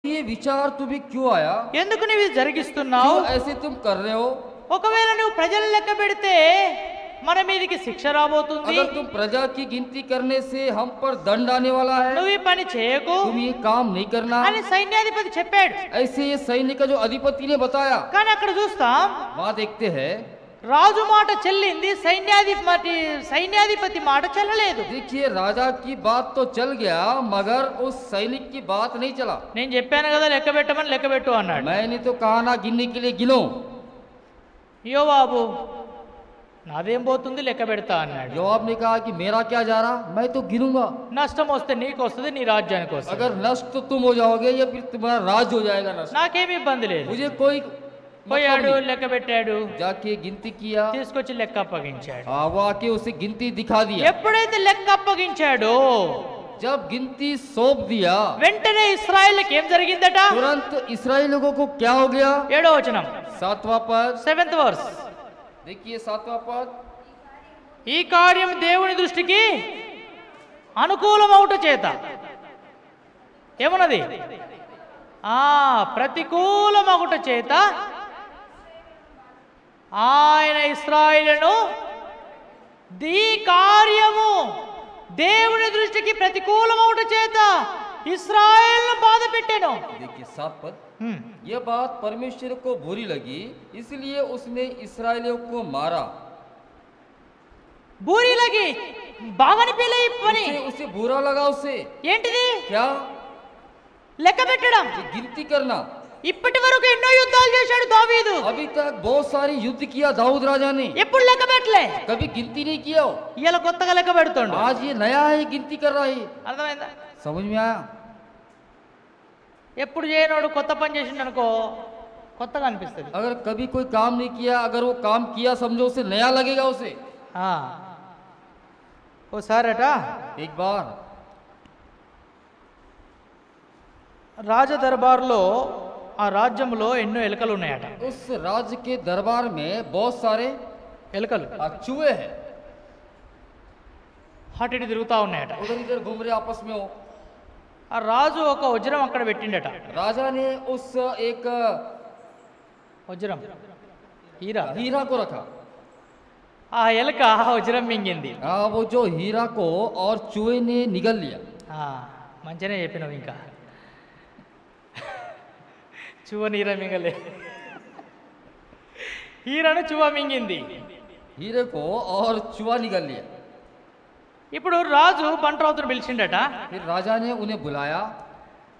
ये विचार तुम्हें क्यों आया? ఎందుకు నీవు ఇది జరిగిస్తున్నావు? क्यों ऐसे तुम कर रहे हो? ఒకవేళ నువ్వు ప్రజల లెక్క పెడితే మన మీదకి శిక్ష రాబోతుంది. अगर तुम प्रजा की गिनती करने से हम पर दंड आने वाला है, నువ్వు ఈ పని చేయకు तुम ये काम नहीं करना, అని సైన్యాధిపతి చెప్పాడు. ऐसे ये सैन्य का जो अधिपति ने बताया। కానీ అక్కడ చూస్తాం वहाँ देखते हैं, రాజు మాట చెల్లింది, సైన్యాధిపతి మాట చెల్లలేదు. देखिए राजा की बात तो चल गया मगर उस सैनिक की बात नहीं चला। నేను చెప్పాను కదా లెక్క పెట్టమని లెక్క పెట్టు అన్నాడు. मैंने तो कहा ना गिनने के लिए गिनो। యోవాబు నాదేం పోతుంది లెక్క పెడతా అన్నాడు. जवाब ने कहा कि मेरा क्या जा रहा, मैं तो गिनूंगा। నష్టం వస్తే నీకు వస్తుంది, నీ రాజ్యానికి వస్తుంది. अगर नष्ट तो तुम हो जाओगे या फिर तुम्हारा राज हो जाएगा नष्ट, నాకేమి ఇబ్బంది లేదు. मुझे कोई పోయాడు, లెక్క పెట్టాడు, जाके गिनती किया, తీసుకొచ్చి లెక్క అప్పగించాడు. वो आके उसे गिनती दिखा दिया। ఎప్పుడైతే లెక్క అప్పగించాడో जब गिनती सौंप दिया, వెంటనే ఇశ్రాయేలుకి ఏం జరిగిందట? तुरंत इस्राएल लोगों को क्या हो गया? 7వ వచనం, 7वां पद 7th verse. देखिए 7वां पद, ఈ కార్యం దేవుని దృష్టికి అనుకూలమవుట చేత ఏమన్నది? ప్రతికూలమగుట చేత ఆయన ఇశ్రాయేలును ఈ కార్యము దేవుని దృష్టికి ప్రతికూలమవుట చేత ఇశ్రాయేలును బాధ పెట్టెను. देखिए 7 पद, यह बात परमेश्वर को बुरी लगी इसलिए उसने इस्राएलियों को मारा। బూరిలకి బాగాని పిల్ల ఈ పని उसे बुरा लगा, उसे ఏంటిది? क्या? లెక్క పెట్టడం. ये गिनती करना। ఇప్పటి వరకు ఎన్నో యుద్ధాలు చేశాడు దావీదు, अभी तक बहुत सारी युद्ध किया दाऊद राजा ने, ఎప్పుడు లెక్క పెట్టలే. कभी गिनती नहीं किया। ఇలా కొత్తగా లెక్క పెడుతుండు. आज ये नया है, गिनती कर रहा है। అర్థమైందా? समझ में आया? ఎప్పుడు చేయనోడు కొత్త పని చేసిండు అనుకో కొత్తగా అనిపిస్తుంది. अगर कभी कोई काम नहीं किया, अगर वो काम किया समझो उसे नया लगेगा उसे। ఓసారట एक बार రాజ దర్బార్లో ఆ రాజ్యంలో ఎన్నో ఎలుకలు ఉన్నాయట. उस राज्य के दरबार में बहुत सारे ఎలుకలు चूहे हैं, అటు ఇటు తిరుగుతా ఉన్నాయట. उधर इधर घूम रहे आपस में हो। ఆ రాజు ఒక వజ్రం అక్కడ పెట్టిండట. राजा ने उस एक వజ్రం హీరా, हीरा को रखा। ఆ ఎలుక ఆ వజ్రం మింగింది. वो जो हीरा को और चूहे ने निगल लिया। మంచిగానే చెప్పినావు. ఇంకా చువ నీర మింగలే, హీరాను చువ మింగింది. हीरे को और चूहा निगल लिया। ఇప్పుడు రాజు బంట్రావుతును పిలిచిండట. फिर राजा ने उन्हें बुलाया।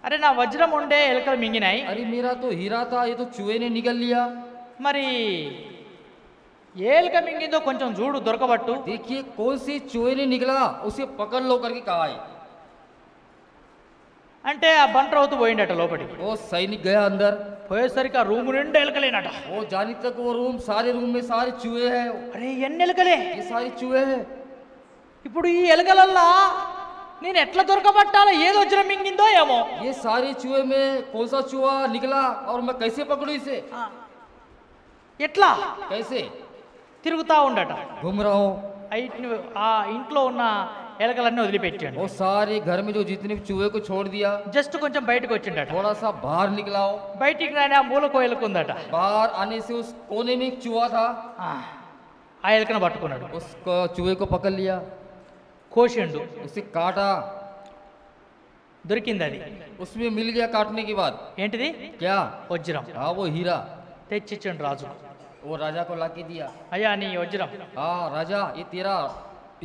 అరే నా వజ్రం ఉండే ఎలుకలు మింగినాయి, अरे मेरा तो हीरा था, ये तो चूहे ने निगल लिया। మరి ఏ ఎలుక మింగిందో కొంచెం చూడు దొరకబట్టు. देखिए कौन सी चूहे ने निकला, उसे पकड़ लो करके कहा है। అంటే ఆ బంట్రావుతు పోయిండట లోపలికి. वो सैनिक गया अंदर, పోయేసరికి ఆ రూమ్ నిండా ఎలుకలేనట. वो जाने तक वो रूम, सारे रूम में सारे चूहे हैं। అరే ఎన్ని ఎలుకలే, ये सारी चूहे हैं। ఇప్పుడు ఈ ఎలుకలల్లా నేను ఎట్లా దొరకబట్టాలో, ఏదో వజ్రం మింగిందో ఏమో. ये सारे चूहे में कौन सा चूहा निकला और मैं कैसे पकड़ू इसे? ఎట్లా कैसे? తిరుగుతా ఉండట. घूम रहा हूँ। ఆ ఇంట్లో ఉన్న ఎలకలన్నీ వదిలిపెట్టాడు. वो सारे घर में जो जितने भी चूहे को छोड़ दिया, జస్ట్ కొంచెం బయటకు వచ్చిండట. थोड़ा सा बाहर निकला हो। బయటికి రాని ఆ మూలకు ఎలుకుందట. बाहर आने से उस कोने में एक चूहा था, ఆ ఎలుకను పట్టుకున్నాడు, उस चूहे को पकड़ लिया, కోసిండు, उसे काटा। దొరికింది. అది उसमें मिल गया काटने के बाद। ఏంటిది? क्या? వజ్రం. हाँ वो हीरा। తెచ్చిచ్చాడు రాజు. वो राजा को लाके दिया। అయ్యా నీ వజ్రం. हाँ राजा, ये तेरा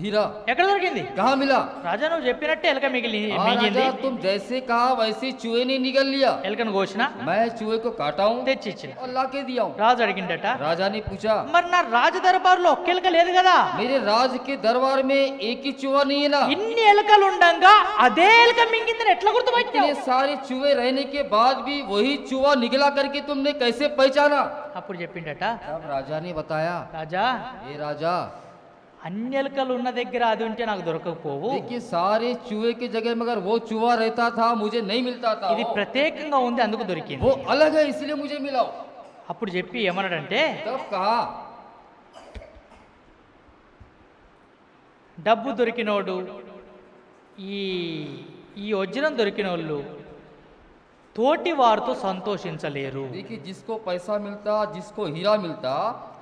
हीरा ఎక్కడ దొరికింది? कहाँ मिला? రాజా నువ్వు చెప్పినట్టే ఎలుక हाँ మింగింది. राजा, तुम जैसे कहा वैसे चूहे ने निगल लिया। ఎలుకను కోసిన, मैं चूहे को काटा हूँ తెచ్చిచ్చిన. और लाके दिया हूँ। రాజు అడిగిండట, राजा ने पूछा, మరి నా రాజ దర్బార్లో ఒక్క ఎలుక లేదు కదా, मेरे राज के दरबार में एक ही चूहा नहीं है ना? ఇన్ని ఎలుకలు ఉండంగా అదే ఎలుక మింగిందని ఎట్లా గుర్తుపట్టావు? इतने सारे चूहे रहने के बाद भी वही चूहा निकला करके तुमने कैसे पहचाना? అప్పుడు చెప్పిండట, तब राजा ने बताया, రాజా ये राजा, అన్ని ఎలుకలు ఉన్న దగ్గర అది ఉంటే నాకు దొరకకపోవు. देखिए सारे चूहे की जगह में अगर वो चूहा रहता था मुझे नहीं मिलता था। ఇది ప్రత్యేకంగా ఉంది అందుకు దొరికింది. वो अलग है इसलिए मुझे मिला। అప్పుడు చెప్పి ఏమన్నాడంటే, तब कहा, డబ్బు దొరికినోడు, ఈ వజ్రం దొరికిన వాళ్ళు తోటి వారితో సంతోషించలేరు. देखिए, जिसको पैसा मिलता, जिसको हीरा मिलता,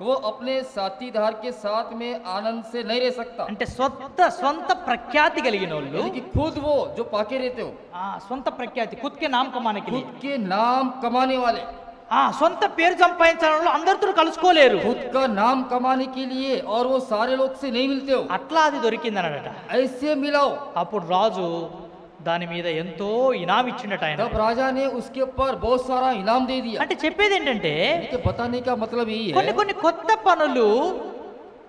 वो अपने साथीदार के साथ में आनंद से नहीं रह सकता। అంటే స్వంత ప్రఖ్యాతి కలిగిన వాళ్ళు, यानी कि खुद वो जो पाके रहते हो, స్వంత ప్రఖ్యాతి खुद नाम कमाने के लिए, खुद के नाम कमाने वाले, సొంత పేరు సంపాదించడంలో అందరితో కలుసుకోలేరు. खुद का नाम कमाने के लिए और वो सारे लोग से नहीं मिलते हो, అట్లా అది దొరికిందనట. ऐसे मिलाओ। అప్పుడు రాజు దాని మీద ఎంతో ఇనాం ఇచ్చిండట ఆయన. तब राजा ने उसके ऊपर बहुत सारा इनाम दे दिया। అంటే చెప్పేది ఏంటంటే देखिए, बताने का मतलब यही है, కొన్ని కొత్త పనులు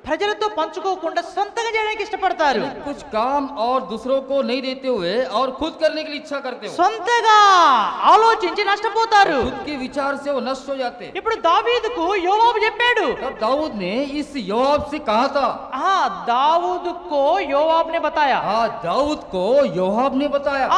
ప్రజలతో పంచుకోకుండా సొంతంగా చేయడానికి ఇష్టపడతారు. कुछ काम और दूसरों को नहीं देते हुए और खुद करने के लिए इच्छा करते हो, సొంతగా ఆలోచించి నష్టపోతారు. खुद के विचार से वो नष्ट हो जाते हैं। ఇప్పుడు దావీదుకు యోవాబు చెప్పాడు. तब दाऊद ने इस योआब से कहा था, దావూదుకు యోవాబు ने बताया. हाँ, दाऊद को योआब ने बताया।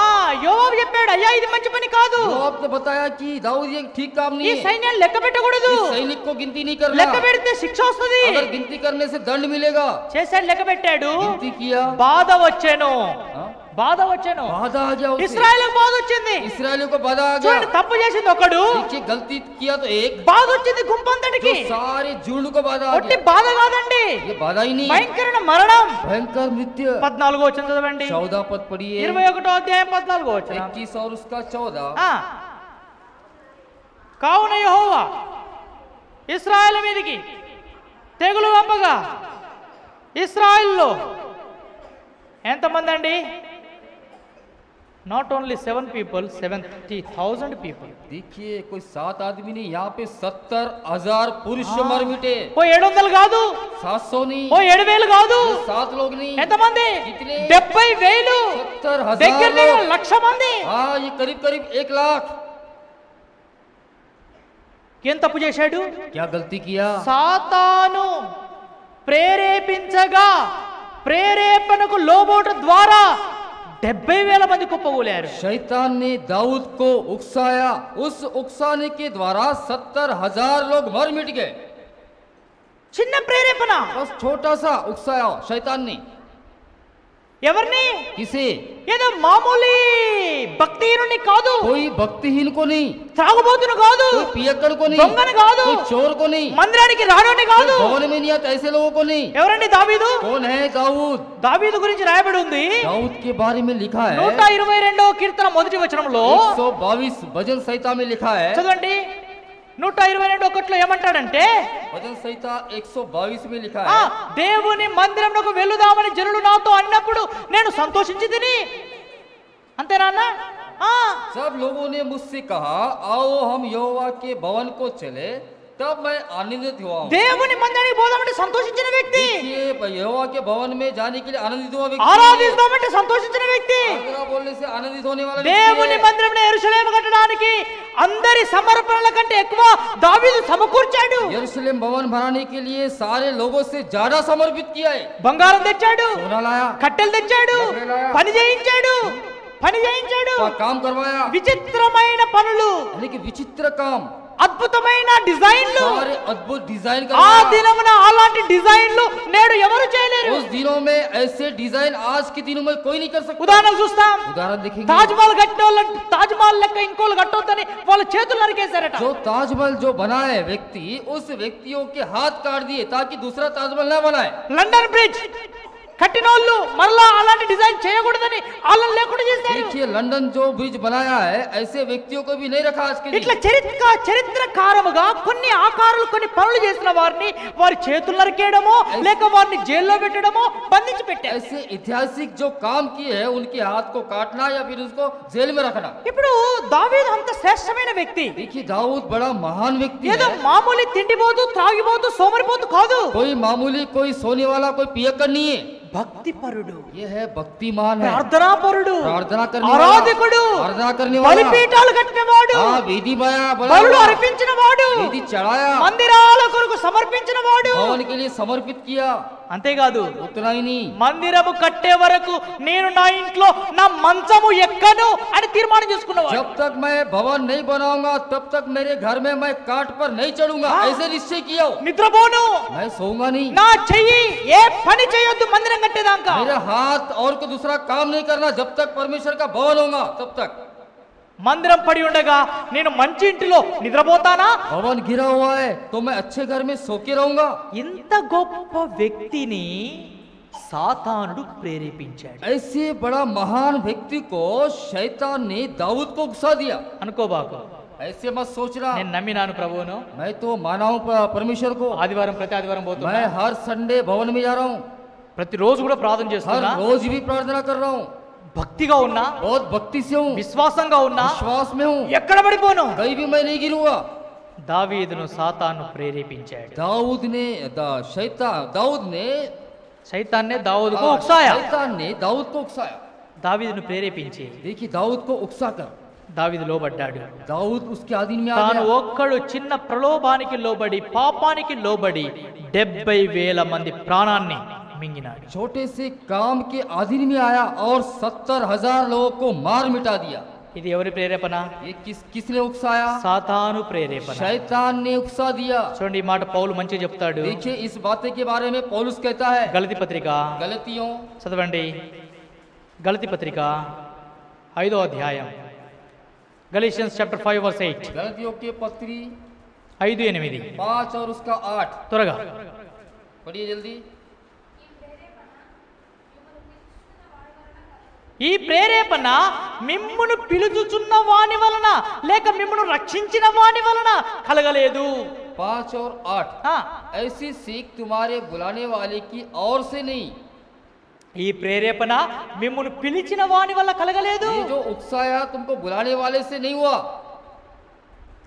యోవాబు చెప్పాడు, అయ్యా ఇది మంచి పని కాదు, योआब ने बताया कि दाऊद ये ठीक काम ఈ नहीं है, సైన్యాన్ని లెక్క పెట్టకూడదు, इस सैनिक को गिनती नहीं करना, లెక్క పెడితే శిక్ష వస్తుంది. अगर गिनती करने से दंड मिलेगा। చేశాడు, లెక్క పెట్టాడు, गिनती किया, బాధ వచ్చాను, हाँ, బాధ వచ్చాను. बाधा आ गया उसे। ఇశ్రాయేలుకు బాధ వచ్చింది. इस्राएलियों को बाधा आ చూడండి, गया। తప్పు చేసింది ఒకడు, देखिए, गलती किया तो एक, బాధ వచ్చింది గుంపంతటికి. जो सारे झुंड को बाधा आ ఒట్టి गया। బాధ కాదండి, ये बाधा ही नहीं, భయంకరమైన మరణం. भयंकर मृत्यु। 14 వచ్చిన చదవండి, 14 पद पढ़िए, 21 అధ్యాయం 14 వచ్చిన. 21 और उसका 14। కావున యెహోవా ఇశ్రాయేలు మీదికి తెగులు పంపగా ఇశ్రాయేల్లో ఎంతమంది అండి? Not only 7 people, 70,000 people. देखिए, कोई 7 आदमी नहीं, यहाँ पे 70,000 पुरुष मर मिटे। ఓ 700 కాదు, 700 नहीं, ఓ 7,000 కాదు, 7 लोग नहीं, ఎంతమంది? कितने? 70,000, 70,000 దగ్గర लोग। 1,00,000 మంది. हाँ, ये करीब करीब 1 लाख। ఏం తప్పు చేశాడు? क्या गलती किया? సాతాను ప్రేరేపించగా ప్రేరేపణకు లోబోట ద్వారా 70,000 మంది కుప్పగూలారు. शैतान ने दाऊद को उकसाया, उस उकसाने के द्वारा 70,000 लोग मर मिट गए। చిన్న ప్రేరేపణ. बस छोटा सा उकसाया शैतान ने। ఎవరిని? किसे? ఏదో మామూలు భక్తిహీనుని కాదు, कोई भक्तिहीन को नहीं, త్రాగుబోతును కాదు, कोई पियक्कड़ को नहीं, దొంగని కాదు, कोई चोर को नहीं, మందిరానికి రానోని कोई కాదు. भवन में नहीं आता ऐसे लोगों को नहीं। ఎవరండి? దావీదు. कौन है? दाऊद। దావీదు గురించి రాయబడి ఉంది. दाऊद के बारे में लिखा है 122వ కీర్తన మొదటి వచనంలో. 122 भजन संहिता में लिखा है। చదవండి, 122:1 ఏమంటాడంటే, भजन संहिता 122 में लिखा ఆ है, దేవుని మందిరమునకు వెళ్లుదామని జనులు నాతో అన్నప్పుడు నేను సంతోషించి తిని. అంతేనా అన్న? सब लोगों ने मुझसे कहा, आओ हम यहोवा के भवन को चले, तब मैं आनंदित हुआ हूं। దేవుని మందిరానికి పోదామంటే సంతోషించిన వ్యక్తి, देखिए, यहोवा के भवन में जाने के लिए आनंदित हुआ व्यक्ति, ఆరాధిస్తామంటే సంతోషించిన వ్యక్తి, आज्ञा बोलने से आनंदित होने वाला దేవుని व्यक्ति है। మందిరంలో యెరూషలేము కట్టడానికి అందరి సమర్పణల కంటే ఎక్కువ దావీదు సమకూర్చాడు. यरूशलेम भवन बनाने के लिए सारे लोगों से ज्यादा समर्पित किया है। బంగారం తెచ్చాడు, सोना लाया, కట్టెలు తెచ్చాడు, పని చేయించాడు, काम करवाया, విచిత్రమైన పనులు, यानी कि विचित्र काम, అద్భుతమైన డిజైన్లు. सारे अद्भुत डिजाइन ఆ करवाया। దినమున అలాంటి డిజైన్లు నేడు ఎవరు చేయలేరు. उस दिनों में ऐसे डिजाइन आज के दिनों में कोई नहीं कर सकता। ఉదాహరణ చూస్తాం, उदाहरण देखेंगे, తాజ్ మహల్ కట్టిన వాళ్ళు తాజ్ మహల్ లెక్క ఇంకోళ్ళు కట్టొద్దని వాళ్ళ చేతులు నరికేశారట. जो ताजमहल जो बनाए व्यक्ति, उस व्यक्तियों के हाथ काट दिए ताकि दूसरा ताजमहल न बनाए। లండన్ బ్రిడ్జ్ కట్టిన వాళ్ళు మరలా అలాంటి డిజైన్ చేయకూడదని వాళ్ళని లేకుండా చేశారు. देखिए, लंदन जो ब्रिज बनाया है, ऐसे व्यक्तियों को भी नहीं रखा आज के ఇట్లా दिन। చరిత్రకారముగా కొన్ని ఆకారాలు కొన్ని పనులు చేసిన వారిని వారి చేతులు నరికేయడమో లేక వారిని జైల్లో పెట్టడమో బంధించి పెట్టారు. ऐसे ऐतिहासिक जो काम किए हैं, उनके हाथ को काटना या फिर उसको जेल में रखना। ఇప్పుడు దావీదు అంత శ్రేష్టమైన వ్యక్తి, देखिए, दाऊद बड़ा महान व्यक्ति ఏదో है। మామూలు తిండిపోతూ త్రాగిపోతూ సోమరిపోతూ కాదు, कोई मामूली, कोई सोने वाला, कोई पियक्कड़ नहीं है। భక్తి పరుడు, ये है भक्तिमान है, ప్రార్థనా పరుడు, प्रार्थना करने वाला, ఆరాధకుడు, आराधना करने वाला, బలిపీఠాలు కట్టినవాడు, हाँ, वेदी बनाया, బలులు అర్పించిన వాడు, वेदी चढ़ाया, మందిరాల కొరకు సమర్పించిన వాడు. भवन के लिए समर्पित किया। అంతేకాదు, उतना ही नहीं, మందిరము కట్టే వరకు నేను నా ఇంట్లో నా మంచము ఎక్కను అని తీర్మానం చేసుకున్నవాడు. जब तक मैं भवन नहीं बनाऊंगा तब तक मेरे घर में मैं काट पर नहीं चढ़ूंगा, ऐसे निश्चय किया। నిద్రపోను, मैं सोऊंगा नहीं, నా చెయ్యి ఏ పని చేయొద్దు మందిరం కట్టేదాకా. मेरा हाथ और को दूसरा काम नहीं करना जब तक परमेश्वर का भवन होगा तब तक। మందిరం పడి ఉండగా నేను మంచి ఇంటిలో నిద్రపోతానా? भवन गिरा हुआ है तो मैं अच्छे घर में सो के रहूंगा। ఇంత గొప్ప వ్యక్తిని సాతానుడు ప్రేరేపించాడు. ऐसे बड़ा महान व्यक्ति को शैतान ने दाऊद को उकसा दिया। అనుకోబాకు, ऐसे मत सोचना। నేను నమ్మినాను ప్రభువును, मैं तो माना हूँ परमेश्वर को। ఆదివారం ప్రతి ఆదివారం పోతున్నా, मैं हर संडे भवन में जा रहा हूँ, ప్రతిరోజు కూడా ప్రార్థన हर చేస్తున్నా, रोज भी प्रार्थना कर रहा हूँ, భక్తిగా ఉన్నా, बहुत भक्ति से हूँ, విశ్వాసంగా ఉన్నా, विश्वास में हूँ, ఎక్కడ పడిపోను. कहीं भी मैं नहीं गिरूंगा। దావీదును సాతాను ప్రేరేపించాడు. दाऊद ने సైతాన్నే దావీదుకు ఉక్సాయా. शैतान ने दाऊद को उकसाया। దావీదును ప్రేరేపించి देखिए दाऊद को उकसा कर దావీదు లోబడ్డాడు. दाऊद उसके अधीन में आ తాను गया। ఒక్కడు చిన్న ప్రలోభానికి లోబడి పాపానికి లోబడి 70,000 మంది ప్రాణాన్ని మింగినాడు. छोटे से काम के अधीन में आया और 70,000 लोगों को मार मिटा दिया। ఇది ఎవరి ప్రేరేపణ? ये किसने उकसाया? సాతాను ప్రేరేపణ. शैतान ने उकसा दिया। చూడండి, ఈ మాట పౌలు మంచిగా చెప్తాడు. देखिए इस बातें के बारे में पौलुस कहता है గలతీ పత్రిక गलतियों చదవండి. గలతీ పత్రిక 5వ అధ్యాయం, గలీషియన్స్ చాప్టర్ 5 వర్స్ 8. गलतियों के पत्री 5:8 5 और उसका 8 త్వరగా पढ़िए जल्दी। ఈ ప్రేరేపణ మిమ్మును పిలుచుచున్న వాని వలన లేక మిమ్మును రక్షించిన వాని వలన కలగలేదు. 5 और 8 ऐसी सीख तुम्हारे बुलाने वाले की और से नहीं। ఈ ప్రేరేపణ మిమ్మును పిలిచిన వాని వల్ల కలగలేదు. ये जो उकसाया तुमको बुलाने वाले से नहीं हुआ।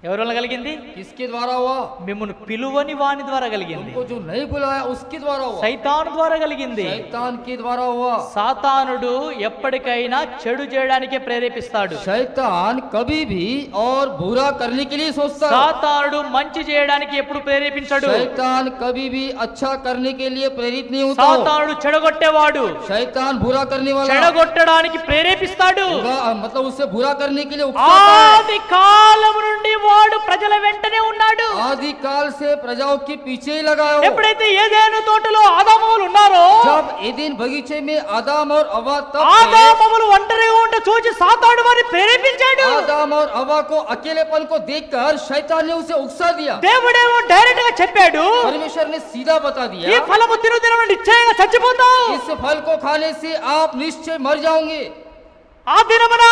ఎవరి వల్ల కలిగింది? किसके द्वारा हुआ? మిమ్మును పిలువని వాని ద్వారా కలిగింది. तुमको जो नहीं बुलाया उसके द्वारा हुआ। సైతాను ద్వారా కలిగింది. शैतान के द्वारा हुआ। సాతానుడు ఎప్పటికైనా చెడు చేయడానికే ప్రేరేపిస్తాడు. शैतान कभी भी और बुरा करने के लिए सोचता है। సాతానుడు మంచి చేయడానికి ఎప్పుడు ప్రేరేపించడు. शैतान कभी भी अच्छा करने के लिए प्रेरित नहीं होता। సాతానుడు చెడగొట్టేవాడు. शैतान बुरा करने वाला చెడగొట్టడానికి ప్రేరేపిస్తాడు. मतलब उससे बुरा करने के लिए उकसाता है। ఆది కాలం నుండి వాడు ప్రజల వెంటనే ఉన్నాడు. आदि काल से प्रजाओं के पीछे ही लगा हो। ఎప్పుడైతే ఏదెను తోటలో ఆదామవులు ఉన్నారో, जब एदेन बगीचे में आदम और हवा तब ఆదామవులు ఒంటరిగా ఉంటే చూసి సాతానుడు వారిని ప్రేరేపించాడు. आदम और हवा को अकेलेपन को देखकर शैतान ने उसे उकसा दिया। దేవుడేమో డైరెక్ట్ గా చెప్పాడు, परमेश्वर ने सीधा बता ఈ दिया ఫలము తిను నిశ్చయంగా చచ్చిపోతావు. इस फल को खाने से आप निश्चय मर जाओगे। ఆ దినమున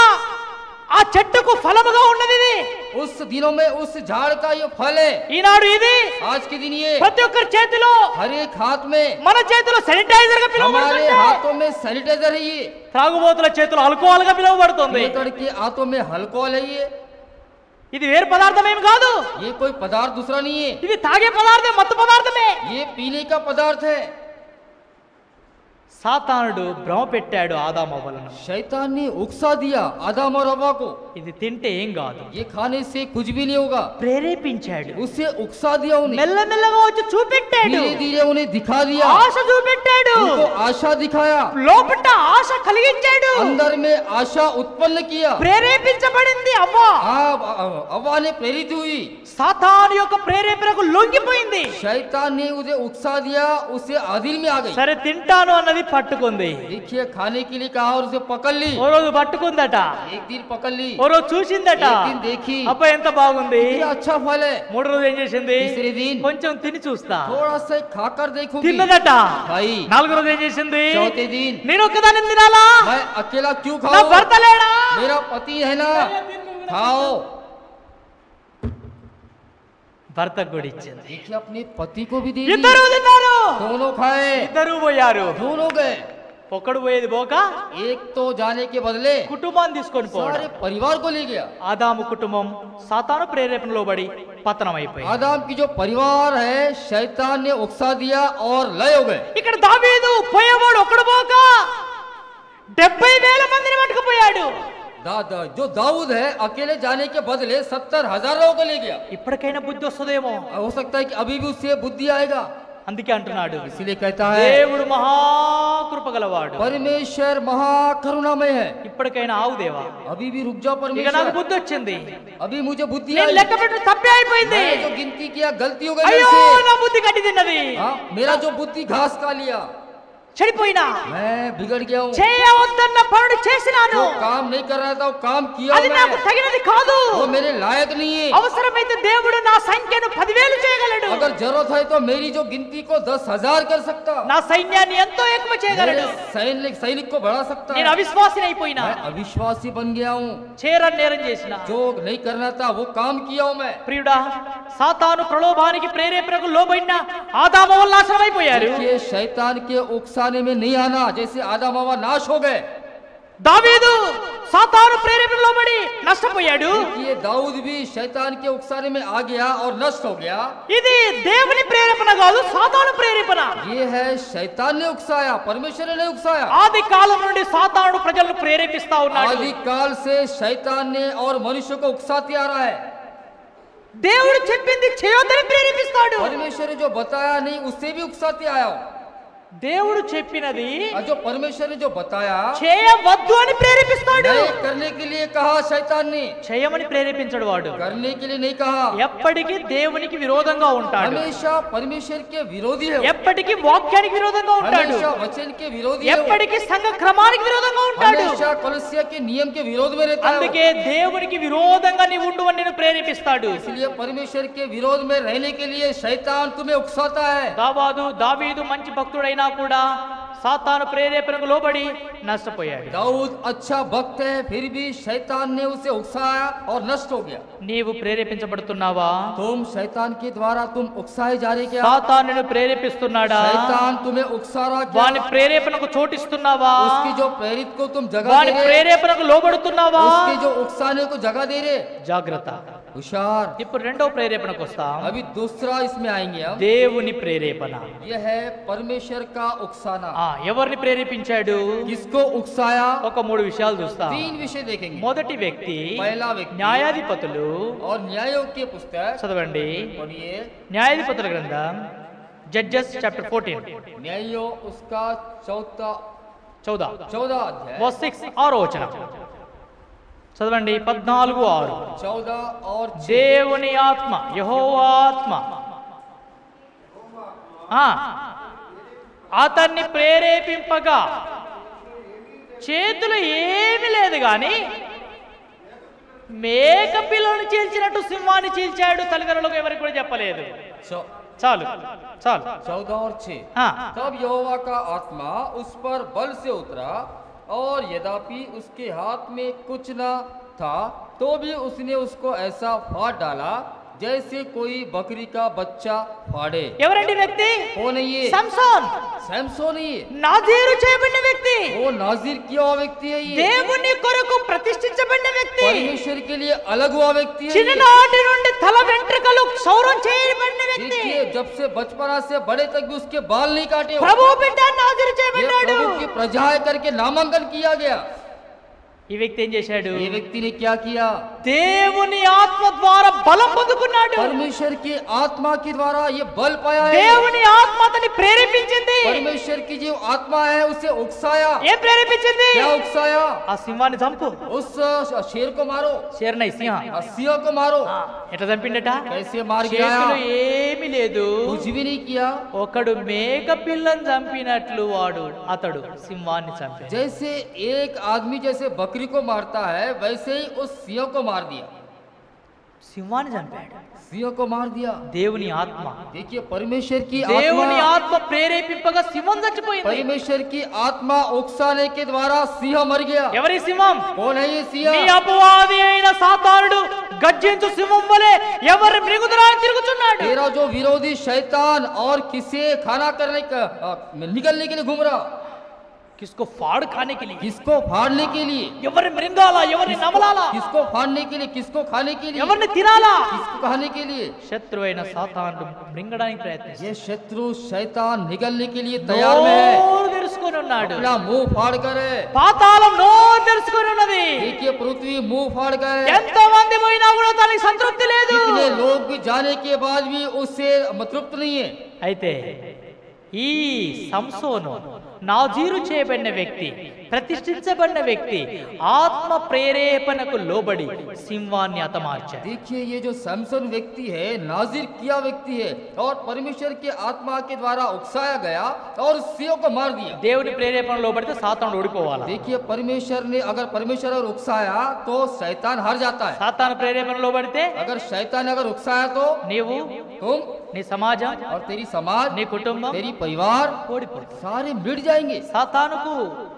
ఆ చెట్టుకు ఫలముగా ఉన్నది ఇది. उस दिनों में उस झाड़ का ये फल है। ఈనాడు ఇది आज के दिन ये ప్రతి ఒక్కరి చేతిలో, हर एक हाथ में, మన చేతిలో శానిటైజర్ గా हमारे పిలువబడుతుంది. हाथों में सैनिटाइजर है ये। త్రాగుబోతుల చేతిలో ఆల్కహాల్ గా పిలువబడుతుంది. पीतड़ के हाथों में अल्कोहल है ये। ఇది వేరు పదార్థం ఏమి కాదు. ये कोई पदार्थ दूसरा नहीं है। ఇది తాగే పదార్థం, మత్తు పదార్థమే. ये पीने का पदार्थ है। సాతానుడు భ్రమ పెట్టాడు ఆదామవ్వలను. शैतान ने उकसा दिया आदम और हवा को, ఇది తింటే ఏం కాదు. ये खाने से कुछ भी नहीं होगा। ప్రేరేపించాడు. उसे उकसा दिया उन्हें, మెల్లమెల్లగా వచ్చి చూపెట్టాడు. धीरे धीरे उन्हें दिखा दिया, ఆశ చూపెట్టాడు. उनको आशा दिखाया, లోపట ఆశ కలిగించాడు. अंदर में आशा उत्पन्न किया। ప్రేరేపించబడింది అవ్వ. हवा ने प्रेरित हुई, సాతాను యొక్క ప్రేరేపణకు లొంగిపోయింది. शैतान ने उसे उकसा दिया, उसे अधीन में आ गई। సరే తింటాను అన్నది పట్టుకుంది. देखिए खाने के लिए कहा और उसे पकड़ ली। ఓ రోజు పట్టుకుందట, एक दिन पकड़ ली, ఓ రోజు చూసిందట. एक दिन देखी, అబ్బా ఎంత బాగుంది. ये अच्छा फल है। మూడో రోజు ఏం చేసింది? तीसरे दिन కొంచెం తిని చూస్తా थोड़ा सा खाकर देखूंगी, తిన్నదట. खाई। నాలుగో రోజు ఏం చేసింది? चौथे दिन నేను ఒక్కదాన్ని తినాలా? मैं अकेला क्यों నా खाऊं? భర్త లేడా? मेरा पति है ना, खाओ। భర్తకు కూడా ఇచ్చింది. देखिए अपने पति को भी दी, ఇద్దరు తిన్నారు, दोनों खाए, ఇద్దరు పోయారు. दोनों गए। ఒక్కడు పోయేది పోక एक तो जाने के बदले కుటుంబాన్ని తీసుకొని పోవడం. सारे परिवार को ले गया। ఆదాము కుటుంబం సాతాను ప్రేరేపణలో పడి పతనం అయిపోయింది. आदम की जो परिवार है शैतान ने उकसा दिया और लय हो गए। ఇక్కడ దావీదు పోయేవాడు ఒక్కడు పోక 70,000 మందిని పట్టుకుపోయాడు. जो दाऊद है अकेले जाने के बदले 70,000 लोगों को ले गया। ఇప్పటికైనా బుద్ధి వస్తుందేమో. हो सकता है कि अभी भी उससे बुद्धि आएगा, అందుకే అంటున్నాడు, इसलिए कहता है దేవుడు మహాకృప గలవాడు. परमेश्वर महाकरुणामय है। ఇప్పటికైనా ఆవు దేవా, अभी भी रुक जाओ ఇక నాకు परमेश्वर, బుద్ధి వచ్చింది. अभी मुझे बुद्धि నేను आई। లెక్క పెట్టి తప్పే అయిపోయింది. मैंने जो गिनती किया गलती हो गई అయ్యో मेरे से। నా బుద్ధి గడ్డి తిన్నది. हाँ, मेरा जो बुद्धि घास खा लिया। చెడిపోయినా मैं बिगड़ गया हूँ, చేయవద్దన్న పనులు చేసినాను, जो काम नहीं कर रहा था वो काम किया అది నాకు मैं, తగినది కాదు. वो मेरे लायक नहीं है. అవసరమైతే దేవుడు నా సంఖ్యను 10,000 చేయగలడు, अगर जरूरत है तो मेरी जो गिनती को 10,000 कर सकता, నా సైన్యాన్ని ఎంతో ఎక్కువ చేయగలడు. मेरे सैनिक को बढ़ा सकता నేను है. అవిశ్వాసిని అయిపోయినా, मैं अविश्वासी बन गया हूँ, చేరని నేరం చేసిన. जो नहीं करना था वो काम किया हूँ मैं. ప్రియుడా, సాతాను ప్రలోభానికి ప్రేరేపణకు లోబడిన ఆదాము వల్ల నాశనం అయిపోయారు. ये शैतान के उकसाने में नहीं आना, जैसे आदम हवा नाश हो गए. దావీదు సాతాను ప్రేరేపణకు లోబడి నష్టపోయాడు. ये दाऊद भी शैतान के उकसाने में आ गया और नष्ट हो गया. ఇది దేవుని ప్రేరేపణ కాదు, సాతాను ప్రేరేపణ. ये है शैतान ने उकसाया, परमेश्वर ने नहीं उकसाया. ఆది కాలం నుండి సాతానుడు ప్రజలను ప్రేరేపిస్తా ఉన్నాడు. आदि काल से शैतान ने और मनुष्य को उकसाते आ रहा है. దేవుడు చెప్పింది చేయొద్దని ప్రేరేపిస్తాడు. परमेश्वर ने जो बताया नहीं उससे भी उकसाते आया. దేవుడు చెప్పినది और जो परमेश्वर ने जो बताया చేయవద్దు అని ప్రేరేపిస్తాడు. नहीं करने के लिए कहा शैतान ने, చేయమని ప్రేరేపించడు వాడు. करने के लिए नहीं कहा. ఎప్పటికీ దేవునికి విరోధంగా ఉంటాడు, हमेशा परमेश्वर के विरोधी है, ఎప్పటికీ వాక్యానికి విరోధంగా ఉంటాడు, हमेशा वचन के विरोधी है, ఎప్పటికీ సంఘ క్రమానికి విరోధంగా ఉంటాడు. हमेशा कलीसिया के नियम के विरोध में रहता है. అందుకే దేవునికి విరోధంగా నీవు ఉండు అని నిన్ను ప్రేరేపిస్తాడు. इसलिए परमेश्वर के विरोध में रहने के लिए शैतान तुम्हें उकसाता है. దావీదు మంచి భక్తుడైనా కూడా సాతాను ప్రేరేపణకు లోబడి నష్టపోయాడు. दाऊद अच्छा भक्त है, फिर भी शैतान ने उसे उकसाया और नष्ट हो गया. నీవు ప్రేరేపించబడుతున్నావా? तुम शैतान के द्वारा तुम उकसाए जा रहे क्या? సాతానును ప్రేరేపిస్తున్నాడా? शैतान तुम्हें उकसा रहा क्या? వాని ప్రేరేపణకు చోటిస్తున్నావా? उसकी जो प्रेरित को तुम जगह వాని दे रहे, ప్రేరేపణకు లోబడుతున్నావా? उसके जो उकसाने को जगह दे रहे. జాగ్రత్త. होशियार. ఇప్పుడు రెండో ప్రేరేపణకు వస్తాం. अभी दूसरा इसमें आएंगे हम. దేవుని ప్రేరేపణ. यह है परमेश्वर का उकसाना. ఎవరిని ప్రేరేపించాడు? किसको उकसाया? ఒక మూడు విషయాలు చూస్తాం. 3 विषय देखेंगे. మొదటి వ్యక్తి पहला व्यक्ति న్యాయాధిపతులు. और न्यायों की पुस्तक చదవండి. पढ़िए. న్యాయాధిపతుల గ్రంథం, జడ్జెస్ చాప్టర్ 14 न्यायों उसका 14 अध्याय వర్స్ 6 6వ వచనం చదవండి. 14:6 14 और 6. దేవుని ఆత్మ, యెహోవా ఆత్మ అతన్ని ప్రేరేపింపగా చేతులు ఏమీ లేదు గాని మేక పిల్లను చీల్చినట్టు సింహాన్ని చీల్చాడు. తల్లిదండ్రులకు ఎవరికి కూడా చెప్పలేదు. చాలు చాలు. 14 और 6. हाँ। तब यहोवा का आत्मा उस पर बल से उतरा और यद्यपि उसके हाथ में कुछ न था तो भी उसने उसको ऐसा फाड़ डाला जैसे कोई बकरी का बच्चा फाड़े. ఎవరండి వ్యక్తి? कौन है ये? సంసోన్. सैमसोन है ये. నాజీరు చేయబడిన వ్యక్తి, वो नाजिर किया हुआ व्यक्ति है ये. దేవుని కొరకు ప్రతిష్ఠించబడిన వ్యక్తి, परमेश्वर के लिए अलग हुआ व्यक्ति है ये. చిన్ననాటి నుండి తల వెంట్రుకలు క్షౌరం చేయబడిన వ్యక్తి. देखिए जब से बचपना से बड़े तक भी उसके बाल नहीं काटे हो. ప్రభు బిడ్డ నాజీరు ये చేయబడ్డాడు. प्रभु की प्रजा है करके नामांकन किया गया. ఈ వ్యక్తి ఏం చేశాడు? ये व्यक्ति ने क्या किया? దేవుని ఆత్మ ద్వారా బలం పొందుకున్నాడు. परमेश्वर की आत्मा के द्वारा ये बल पाया है. దేవుని ఆత్మ అతన్ని ప్రేరేపించింది. परमेश्वर की जो आत्मा है उसे उकसाया. ఏం ప్రేరేపించింది? क्या उकसाया? ఆ సింహాన్ని చంపు. उस शेर को मारो, శేర్నై సింహ. सिंह को मारो. ఎట్లా చంపిండట? कैसे मार చేతులు गया? ఏమీ లేదు. कुछ भी नहीं किया. ఒకడు మేక పిల్లని చంపినట్లు అతడు సింహాన్ని చంపాడు. जैसे एक आदमी जैसे बकरी को मारता है वैसे ही उस सिंह को मार दिया. సింహాన్ని చంపాడు. सिंह को मार दिया. దేవుని ఆత్మ, देखिए परमेश्वर की దేవుని आत्मा, ఆత్మ ప్రేరేపింపగా సింహం చచ్చిపోయింది. परमेश्वर की आत्मा उकसाने के द्वारा सिंह मर गया. ఎవరి సింహం? कौन है ये నీ सिंह? అపవాది అయిన సాతానుడు గర్జించు సింహం వలె ఎవరి మృగుదరాన్ని తిరుగుతున్నాడు. तेरा जो विरोधी शैतान और किसे खाना करने का निकलने के लिए घूम रहा. किसको फाड़ खाने के लिए, किसको फाड़ने के लिए, ఎవరిని మృంగాలా, ఎవరిని నమలాలా, किसको फाड़ने के लिए, किसको खाने के लिए, ఎవరిని తినాలా, किसको खाने के लिए. శత్రువైన సాతానుడు మృంగడానికి ప్రయత్నిస్తాడు. ये शत्रु शैतान निकलने के लिए तैयार में है. నోరు తెరుచుకొని ఉన్నాడు. अपना मुंह फाड़ कर है. పాతాళం నోరు తెరుచుకొని ఉన్నది. देखिए पृथ्वी मुंह फाड़ गए. ఎంత మంది పోయినా కూడా తనకి సంతృప్తి లేదు. कितने लोग भी जाने के बाद भी उससे तृप्त नहीं है. అయితే ఈ సంసోను నాజీరు చేయబడిన వ్యక్తి, ప్రతిష్ఠించబడిన వ్యక్తి ఆత్మ ప్రేరేపణకు లోబడి సింహాన్ని హతమార్చాడు. देखिए ये जो सैमसन व्यक्ति है, नाजिर किया व्यक्ति है और परमेश्वर के आत्मा के द्वारा उकसाया गया और सिंह को मार दिया। దేవుని ప్రేరేపణ లోబడితే సాతానుడు ఓడిపోవాలి. देखिए परमेश्वर ने अगर परमेश्वर अगर उकसाया तो शैतान हार जाता है। సాతాను ప్రేరేపణ లోబడితే अगर शैतान अगर उकसाया तो నీవు, तुम నీ సమాజం, और तेरी समाज, నీ కుటుంబం तेरी परिवार ఓడిపోతుంది. सारे मिट जाएंगे। సాతానుకు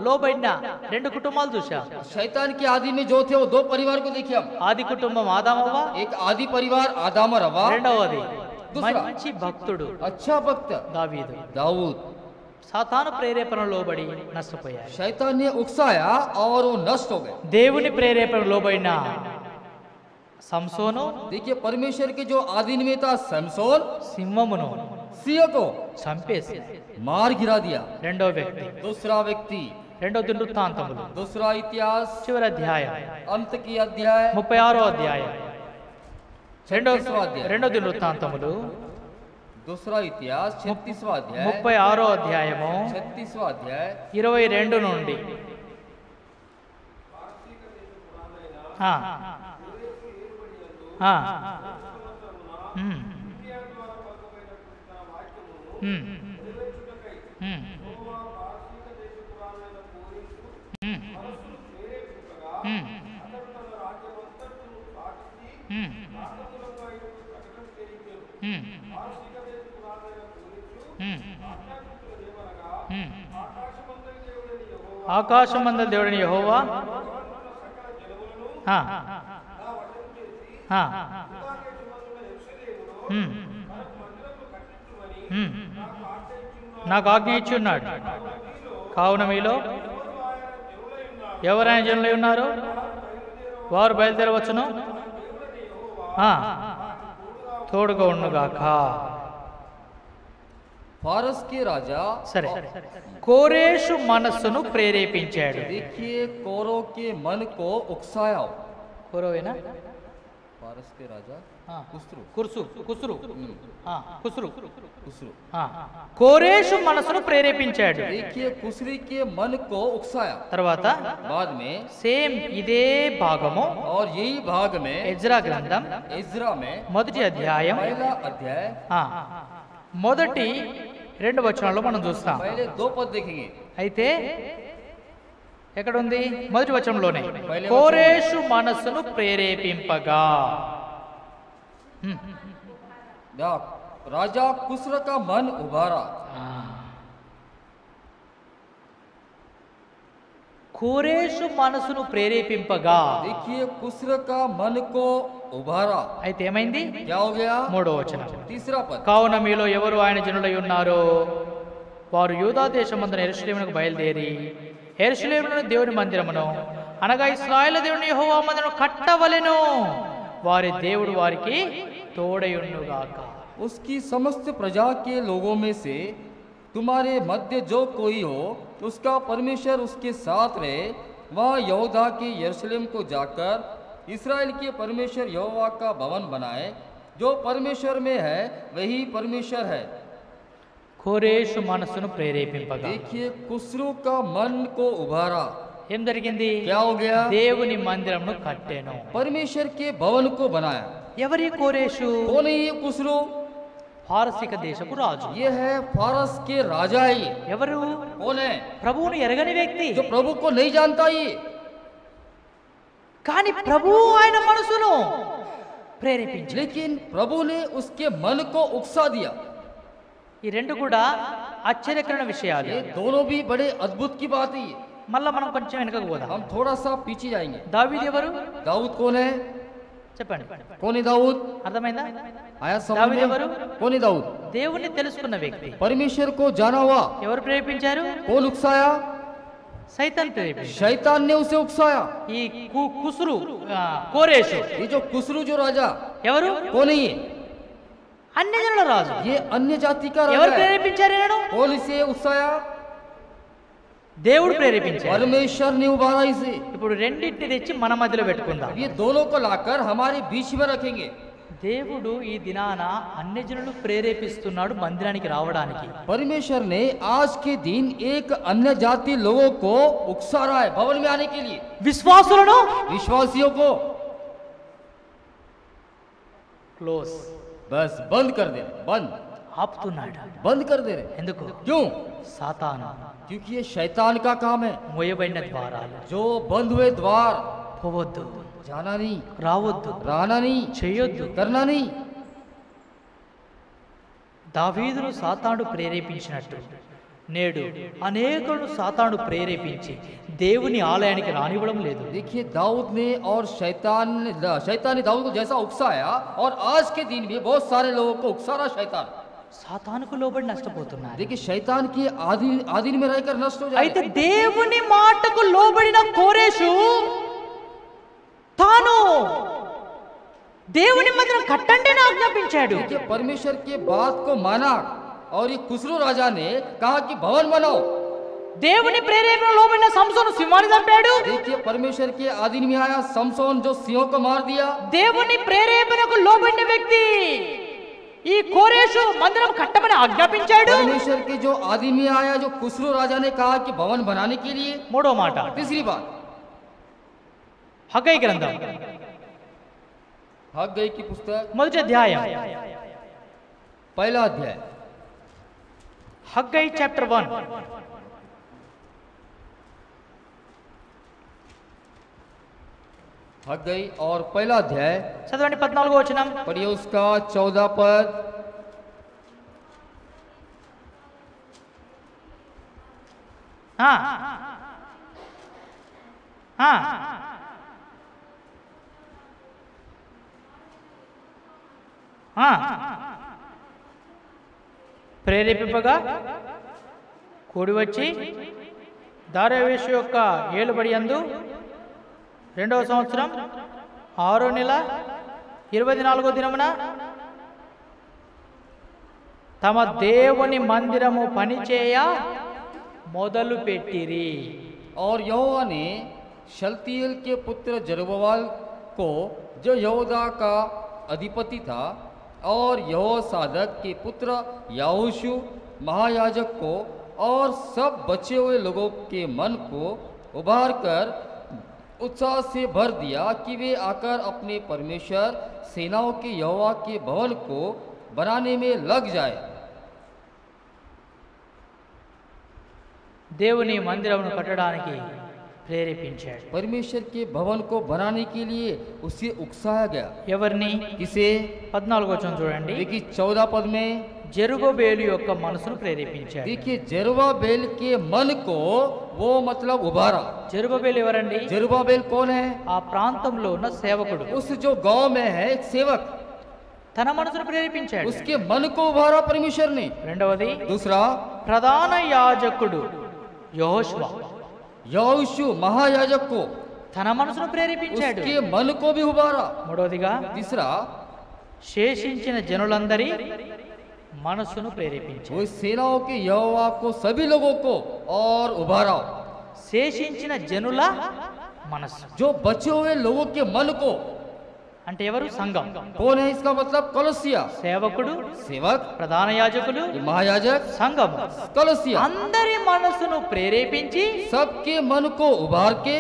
లోబడిన రెండు కుటుంబాలు చూశాం. शैतान के आदि में जो थे वो दो परिवार को देखिए हम। ఆది కుటుంబం ఆదామవ్వ, एक आदि परिवार आदम और हव्वा, రెండవది दूसरा మంచి భక్తుడు अच्छा भक्त దావీదు. दाऊद। సాతాను ప్రేరేపణ లోబడి నష్టపోయాడు. शैतान ने उकसाया और वो नष्ट हो गए। దేవుని ప్రేరేపణ లోబడిన సంసోను देखिए परमेश्वर के जो आदि में था सैमसोन, సింహమును सिंह को చంపేసి मार गिरा दिया। రెండో వ్యక్తి, दूसरा व्यक्ति, రెండో దినవృత్తాంతములు दूसरा इतिहास చివరి అధ్యాయం अंत की अध्याय 36వ అధ్యాయం, రెండో 36वां अध्याय, రెండో దినవృత్తాంతములు दूसरा इतिहास 36वां अध्याय, 36వ అధ్యాయము 36वां अध्याय 22 నుండి ఆ, ఆ, ఉమ్, ఉమ్, ఉమ్, ఉమ్, ఉమ్, ఉమ్, ఆకాశమందల దేవుడని యెహోవా ఆ, ఆ, ఉమ్, ఉమ్, నాకు ఆజ్ఞ ఇచ్చి ఉన్నాడు. కావున మీలో ఎవరైనా జనులై ఉన్నారు వారు బయలుదేరవచ్చును, ఆ, తోడుగా ఉండుగాక. फारस के राजा, సరే, కోరేషు మనస్సును ప్రేరేపించాడు. देखिए कोरो के मन को उकसाया। కోరోవేనా? फारस के राजा ఆ, कुसरू, కుర్సు కుసురు ఆ, కుసురు कुसरू। ఆ, కోరేషు మనస్సును ప్రేరేపించాడు. देखिए कुसरी के मन को उकसाया। తర్వాత बाद में సేమ్ ఇదే భాగము और यही भाग में ఎజ్రా గ్రంథం इज्रा में మొదటి అధ్యాయం पहला अध्याय ఆ, మొదటి 2 వచనాల్లో మనం చూస్తాం. पहले 2 पद देखेंगे। అయితే ఎక్కడ ఉంది? మొదటి వచనంలోనే కోరేషు మనస్సును ప్రేరేపింపగా. राजा कुसर का मन उभारा। కోరేషు మనసును ప్రేరేపింపగా. देखिए कुसर का मन को उभारा। అయితే ఏమైంది? क्या हो गया? 3వ వచనం. तीसरा पद, కావున మీలో ఎవరు ఆయన జనులై ఉన్నారో వారు యూదా దేశమందున యెరూషలేమునకు బయలుదేరి యెరూషలేములోని దేవుని మందిరమును అనగా ఇశ్రాయేలు దేవుని యెహోవా మందిరమును కట్టవలెను, వారి దేవుడు వారికి తోడయుండుగాక. उसकी समस्त प्रजा के लोगों में से तुम्हारे मध्य जो कोई हो उसका परमेश्वर उसके साथ रहे। वह यहूदा के यरूशलेम को जाकर इस्राएल के परमेश्वर यहोवा का भवन बनाए। जो परमेश्वर में है वही परमेश्वर है। కోరేషు మనస్సును ప్రేరేపింపగా. देखिए कुसरू का मन को उभारा। ఏం జరిగింది? क्या हो गया? దేవుని మందిరమును కట్టెను. परमेश्वर के भवन को बनाया। ఎవరి కోరేషు? कौन है ये कुसरू? పారసిక దేశపు రాజు. ये है फारस के राजा है। ये ఎవరు? कौन है? ప్రభువును ఎరగని వ్యక్తి. जो प्रभु को नहीं जानता। ये కానీ ప్రభువు ఆయన మనసును ప్రేరేపించాడు. लेकिन प्रभु ने उसके मन को उकसा दिया। ఈ రెండు కూడా ఆశ్చర్యకరమైన విషయాలు. ये दोनों भी बड़े अद्भुत की बात है। ये మళ్ళా మనం కొంచెం వెనకకు పోదాం. हम थोड़ा सा पीछे जाएंगे। దావీదు ఎవరు? दाऊद कौन है? చెప్పండి. कौन है दाऊद? అర్థమైందా? आया समझ दाऊद में? ఎవరు? कौन है दाऊद? దేవుణ్ణి తెలుసుకున్న వ్యక్తి. परमेश्वर को जाना हुआ। ఎవరు ప్రేరేపించారు? कौन उकसाया? సైతాన్ ప్రేరేపించాడు. शैतान ने उसे उकसाया। ఈ కుసురు కోరేషు ये जो कुसरू जो राजा ఎవరు? कौन है? ये అన్యజనుల రాజు. ये अन्य जाति का ఎవరు राजा है। ప్రేరేపించారు ఈయనను? कौन इसे उकसाया? దేవుడు ప్రేరేపించాడు. परमेश्वर ने उबारा इसे। ఇప్పుడు రెండింటిని తెచ్చి మన మధ్యలో పెట్టుకుందాం. ये दोनों को लाकर हमारे बीच में रखेंगे। దేవుడు ఈ దినాన అన్యజనులు ప్రేరేపిస్తున్నాడు మందిరానికి రావడానికి. परमेश्वर ने आज के दिन एक अन्य जाति लोगों को उकसा रहा है भवन में आने के लिए, విశ్వాసులను विश्वासियों को క్లోజ్ बस बंद कर दे रहे, ఆపుతున్నాడు. बंद कर दे रहे। ఎందుకు? क्यों? సాతాను क्योंकि ये शैतान का काम है। మోయబడిన ద్వారాలు, जो बंद हुए द्वार, పోవద్దు, जाना नहीं, రావద్దు, रहना नहीं, చేయొద్దు. करना नहीं। దావీదును సాతానుడు ప్రేరేపించినట్టు నేడు అనేకులను సాతానుడు ప్రేరేపించి దేవుని ఆలయానికి రానివ్వడం లేదు. देखिए दाऊद ने और शैतान ने दाऊद को जैसा उकसाया, और आज के दिन भी बहुत सारे लोगों को उकसा रहा शैतान। సాతానుకు లోబడి నష్టపోతున్నారు. देखिए शैतान की आधीन में रहकर नष्ट हो అయితే जाए। దేవుని మాటకు లోబడిన కోరేషు తాను దేవుని మందిరం కట్టండి అని ఆజ్ఞాపించాడు. देखिए परमेश्वर के बात को माना, और ये खुसरो राजा ने कहा कि भवन बनाओ। దేవుని ప్రేరేపణ లోబడిన సంసోను సింహాన్ని చంపాడు. देखिए परमेश्वर के आधीन में आया समसोन जो सिंहों को मार दिया। దేవుని ప్రేరేపణకు లోబడిన వ్యక్తి ఈ కోరేషు మందిరం కట్టమని ఆజ్ఞాపించాడు. परमेश्वर के जो आधीन में आया, जो खुसरो राजा ने कहा कि भवन बनाने के लिए। మూడో మాట, तीसरी बात, హగ్గయి గ్రంథం हग्गई की पुस्तक మొదటి అధ్యాయం, पहला अध्याय, హగ్గయి చాప్టర్ 1. हग्गई और पहला अध्याय చదవండి 14వ వచనం. पढ़िए उसका 14 पद। ఆ ఆ ఆ ప్రేరేపింపగా కూడి వచ్చి దార్యావేషు యొక్క ఏలుబడి యందు 2వ సంవత్సరం 6వ నెల 24వ దినమున తమ దేవుని మందిరము పనిచేయ మొదలు పెట్టిరి. और यहोवा ने शलतियेल के पुत्र जरुब्बाबेल को, जो यहूदा का अधिपति था, और यहोसादक के पुत्र याहोशू महायाजक को और सब बचे हुए लोगों के मन को उभार कर उत्साह से भर दिया कि वे आकर अपने परमेश्वर सेनाओं के यहोवा के भवन को बनाने में लग जाए। దేవుని మందిరమును కట్టడానికి ప్రేరేపించాడు. परमेश्वर के भवन को बनाने के लिए उसे उकसाया गया। ఎవరిని? किसे? 14వ వచనం చూడండి. देखिए 14 पद में, జెరుబ్బేలు యొక్క మనసును ప్రేరేపించాడు. देखिए जरुब्बाबेल के मन को वो मतलब उभारा। జెరుబ్బేలు ఎవరండి? जरुब्बाबेल कौन है? ఆ ప్రాంతంలో ఉన్న సేవకుడు. उस जो गांव में है एक सेवक, తన మనసును ప్రేరేపించాడు. उसके मन को उभारा परमेश्वर ने। రెండవది दूसरा, ప్రధాన యాజకుడు యెహోషువ यहोशू महायाजक को, తన మనసును ప్రేరేపించాడు. उसके मन को भी उभारा। మూడవదిగా तीसरा, శేషించిన జనులందరి మనసును ప్రేరేపించాడు. वो सेनाओं के यहोवा को, सभी लोगों को और उभारा। శేషించిన జనుల మనసు जो बचे हुए लोगों के मन को, అంటే ఎవరు? సంఘం. कौन है? इसका मतलब कलसिया, సేవకుడు, सेवक, ప్రధాన యాజకులు, महायाजक, సంఘము कलसिया, అందరి మనసును ప్రేరేపించి सबके मन को उभार के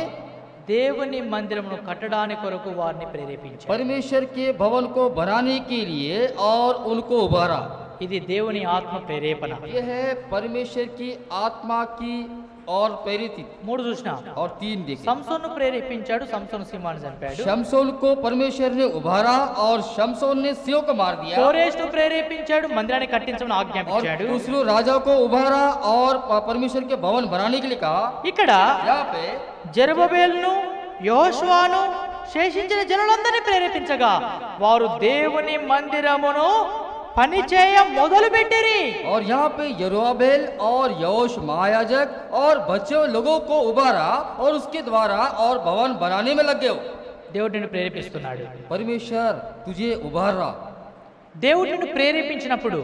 దేవుని మందిరమును కట్టడానికి కొరకు వారిని ప్రేరేపించారు. परमेश्वर के भवन को बनाने के लिए और उनको उभारा। ఇది దేవుని ఆత్మ ప్రేరేపణ. यह है परमेश्वर की आत्मा की और प्रेरित। 3 చూసినా. और 3 देखें, సంసోను ప్రేరేపించాడు, సంసోను సింహాన్ని చంపాడు. शमसोन को परमेश्वर ने उभारा और शमसोन ने सिंह को मार दिया। కోరేషును ప్రేరేపించాడు, మందిరాన్ని కట్టించమని और ఆజ్ఞాపించాడు. दूसरे राजा को उभारा और परमेश्वर के भवन बनाने के लिए कहा। ఇక్కడ यहाँ पे జెరుబ్బేలును యెహోషువను శేషించిన జనులందరినీ ప్రేరేపించగా వారు దేవుని మందిరమును పనిచేయ మొదలుపెట్టిరి. और यहाँ पे यरूब्बाबेल और यहोश महायाजक और बचे हुए लोगों को उभारा और उसके द्वारा और भवन बनाने में लग गए। దేవుడు నిన్ను ప్రేరేపిస్తున్నాడు. परमेश्वर तुझे उभार रहा। దేవుడు నిన్ను ప్రేరేపించినప్పుడు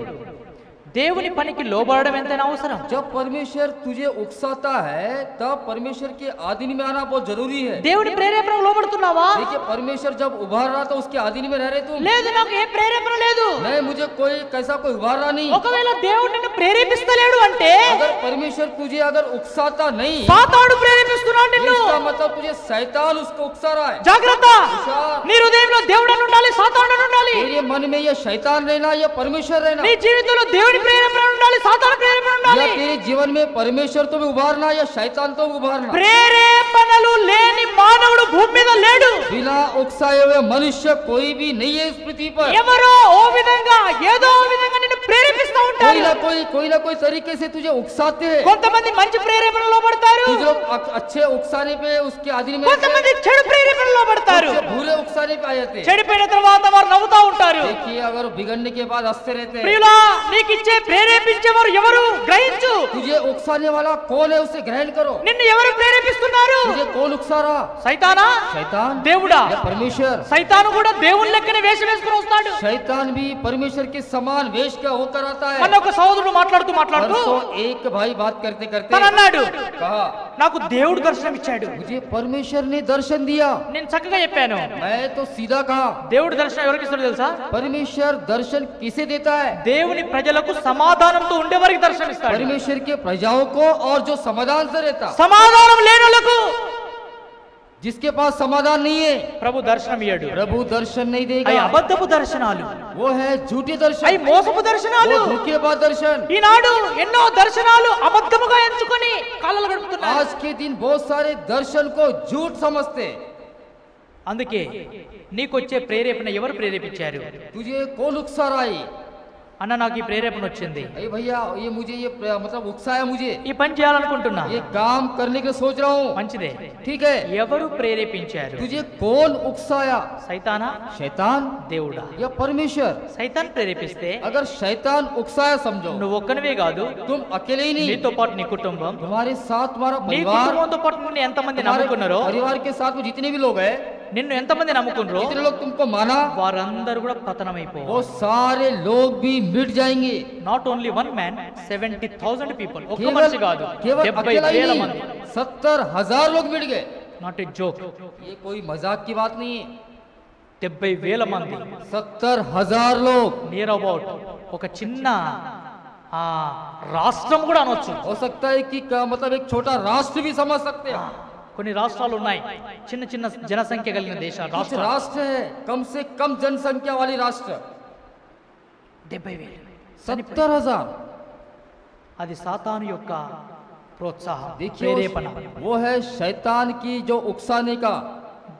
దేవుని పనికి లోబడడం ఎంతైనా అవసరం. जब परमेश्वर तुझे उकसाता है तब परमेश्वर के अधीन में आना बहुत जरूरी है। దేవుని ప్రేరేపణకు లోబడుతున్నావా? देखिए परमेश्वर जब उभार रहा था उसके अधीन में रह रहे तुम। లేదు, నాకు ఏ ప్రేరేపణ లేదు. नहीं, मुझे कोई कैसा कोई उभार रहा नहीं। ఒకవేళ దేవుడు నిన్ను ప్రేరేపిస్తలేడు అంటే अगर परमेश्वर तुझे अगर उकसाता नहीं, సాతానుడు ప్రేరేపిస్తున్నాడు నిన్ను. इसका मतलब तुझे शैतान उसको उकसा रहा है। జాగ్రత్త. నీ హృదయంలో దేవుడు అని ఉండాలి, సాతానుడు అని ఉండాలి. तेरे मन में ये शैतान रहना या परमेश्वर रहना, నీ జీవితంలో దేవుని ప్రేరేపణ ఉండాలి, సాతాను ప్రేరేపణ ఉండాలి. या तेरे जीवन में परमेश्वर तो भी उभारना या शैतान तो उभारना। ప్రేరేపణలు లేని మానవుడు భూమి మీద లేడు. बिना उकसाए हुए मनुष्य कोई भी नहीं है इस पृथ्वी पर। ఎవరో ఓ విధంగా ఏదో ఓ విధంగా నిన్ను ప్రేరేపిస్తూ ఉంటారు. कोई ना कोई तरीके से तुझे उकसाते हैं। కొంతమంది మంచి ప్రేరేపణలో పడతారు, कुछ लोग अच्छे उकसाने पे उसके अधीन में, కొంతమంది చెడు ప్రేరేపణలో పడతారు. कुछ बुरे उकसाने पे आ जाते हैं। చెడిపోయిన తర్వాత వారు నవ్వుతా ఉంటారు. देखिए अगर बिगड़ने के बाद हंसते रहते हैं। ప్రియులా, నీకు ఇచ్చే ప్రేరేపించేవారు ఎవరు గ్రహించు. तुझे उकसाने वाला कौन है उसे ग्रहण करो। నిన్ను ఎవరు ప్రేరేపిస్తున్నారు? तुझे कौन उकसा रहा? సైతానా, शैतान దేవుడా? या परमेश्वर? సైతాను కూడా దేవుని లెక్కనే వేషం వేసుకుని వస్తాడు. शैतान भी परमेश्वर के समान वेश का होकर आता है। మన ఒక సోదరుడు మాట్లాడుతూ परसों एक भाई बात करते करते తను అన్నాడు, कहा నాకు దేవుడు దర్శనం ఇచ్చాడు. मुझे परमेश्वर ने दर्शन दिया। నేను చక్కగా చెప్పాను. मैं तो सीधा कहा దేవుడు దర్శనం ఎవరికి ఇస్తాడో తెలుసా? परमेश्वर दर्शन किसे देता है? దేవుని ప్రజలకు సమాధానంతో ఉండే వారికి దర్శనం ఇస్తాడు. परमेश्वर के प्रजाओं को, और जो समाधान से रहता, సమాధానం లేనోళ్లకు जिसके पास समाधान नहीं है ప్రభు దర్శనం ఇయ్యడు. प्रभु दर्शन नहीं అవి देगा। అబద్ధపు దర్శనాలు, वो है झूठे అవి दर्शन, మోసపు దర్శనాలు. वो धोखेबाज दर्शन। ఈనాడు ఎన్నో దర్శనాలు అబద్ధముగా ఎంచుకొని కాలాలు గడుపుతున్నారు. आज के दिन बहुत सारे दर्शन को झूठ समझते। అందుకే నీకొచ్చే ప్రేరేపణ ఎవరు ప్రేరేపించారు? तुझे कौन उकसा रहा है? అన్న, నాకు ఈ ప్రేరేపణ వచ్చింది, अरे भैया ये मुझे ये मतलब उकसाया मुझे, ఈ పని చేయాలనుకుంటున్నా. ये काम करने के सोच रहा हूँ। మంచిదే. ठीक है, ఎవరు ప్రేరేపించారు? तुझे कौन उकसाया? సైతానా, शैतान దేవుడా? या परमेश्वर? సైతాన్ ప్రేరేపిస్తే अगर शैतान उकसाया समझो, నువ్వు ఒక్కనివే కాదు, तुम अकेले ही नहीं, నీతో పాటు నీ కుటుంబం, तुम्हारे साथ तुम्हारा నీ परिवार, కుటుంబంతో పాటు నిన్ను ఎంతమంది तुम्हारे నమ్ముకున్నారో, परिवार के साथ में जितने भी लोग हैं, నిన్ను ఎంతమంది నమ్ముకున్నారో जितने लोग तुमको माना, వారందరూ కూడా పతనమైపో. वो सारे लोग भी मिट जाएंगे। Not only one man, 70,000 people. ఒక్క केवल మనిషి కాదు, केवल अकेला ही 70,000 नहीं, మంది. 70,000 लोग मिट गए। Not a joke. ये कोई मजाक की बात नहीं है। 70,000 మంది, 70,000 लोग, నియర్ అబౌట్ ఒక చిన్న ఆ రాష్ట్రం కూడా అనొచ్చు. हो सकता है कि मतलब एक छोटा राष्ट्र भी समझ सकते हैं। కొన్ని రాష్ట్రాలు ఉన్నాయి, చిన్న చిన్న జనసంఖ్య కలిగిన దేశాలు, कुछ రాష్ట్రాలు. राष्ट्र है कम से कम जनसंख्या वाली राष्ट्र, 70,000. 70,000। అది సాతాను యొక్క ప్రోత్సాహం, देखिए ప్రేరేపణ. वो है शैतान की जो उकसाने का।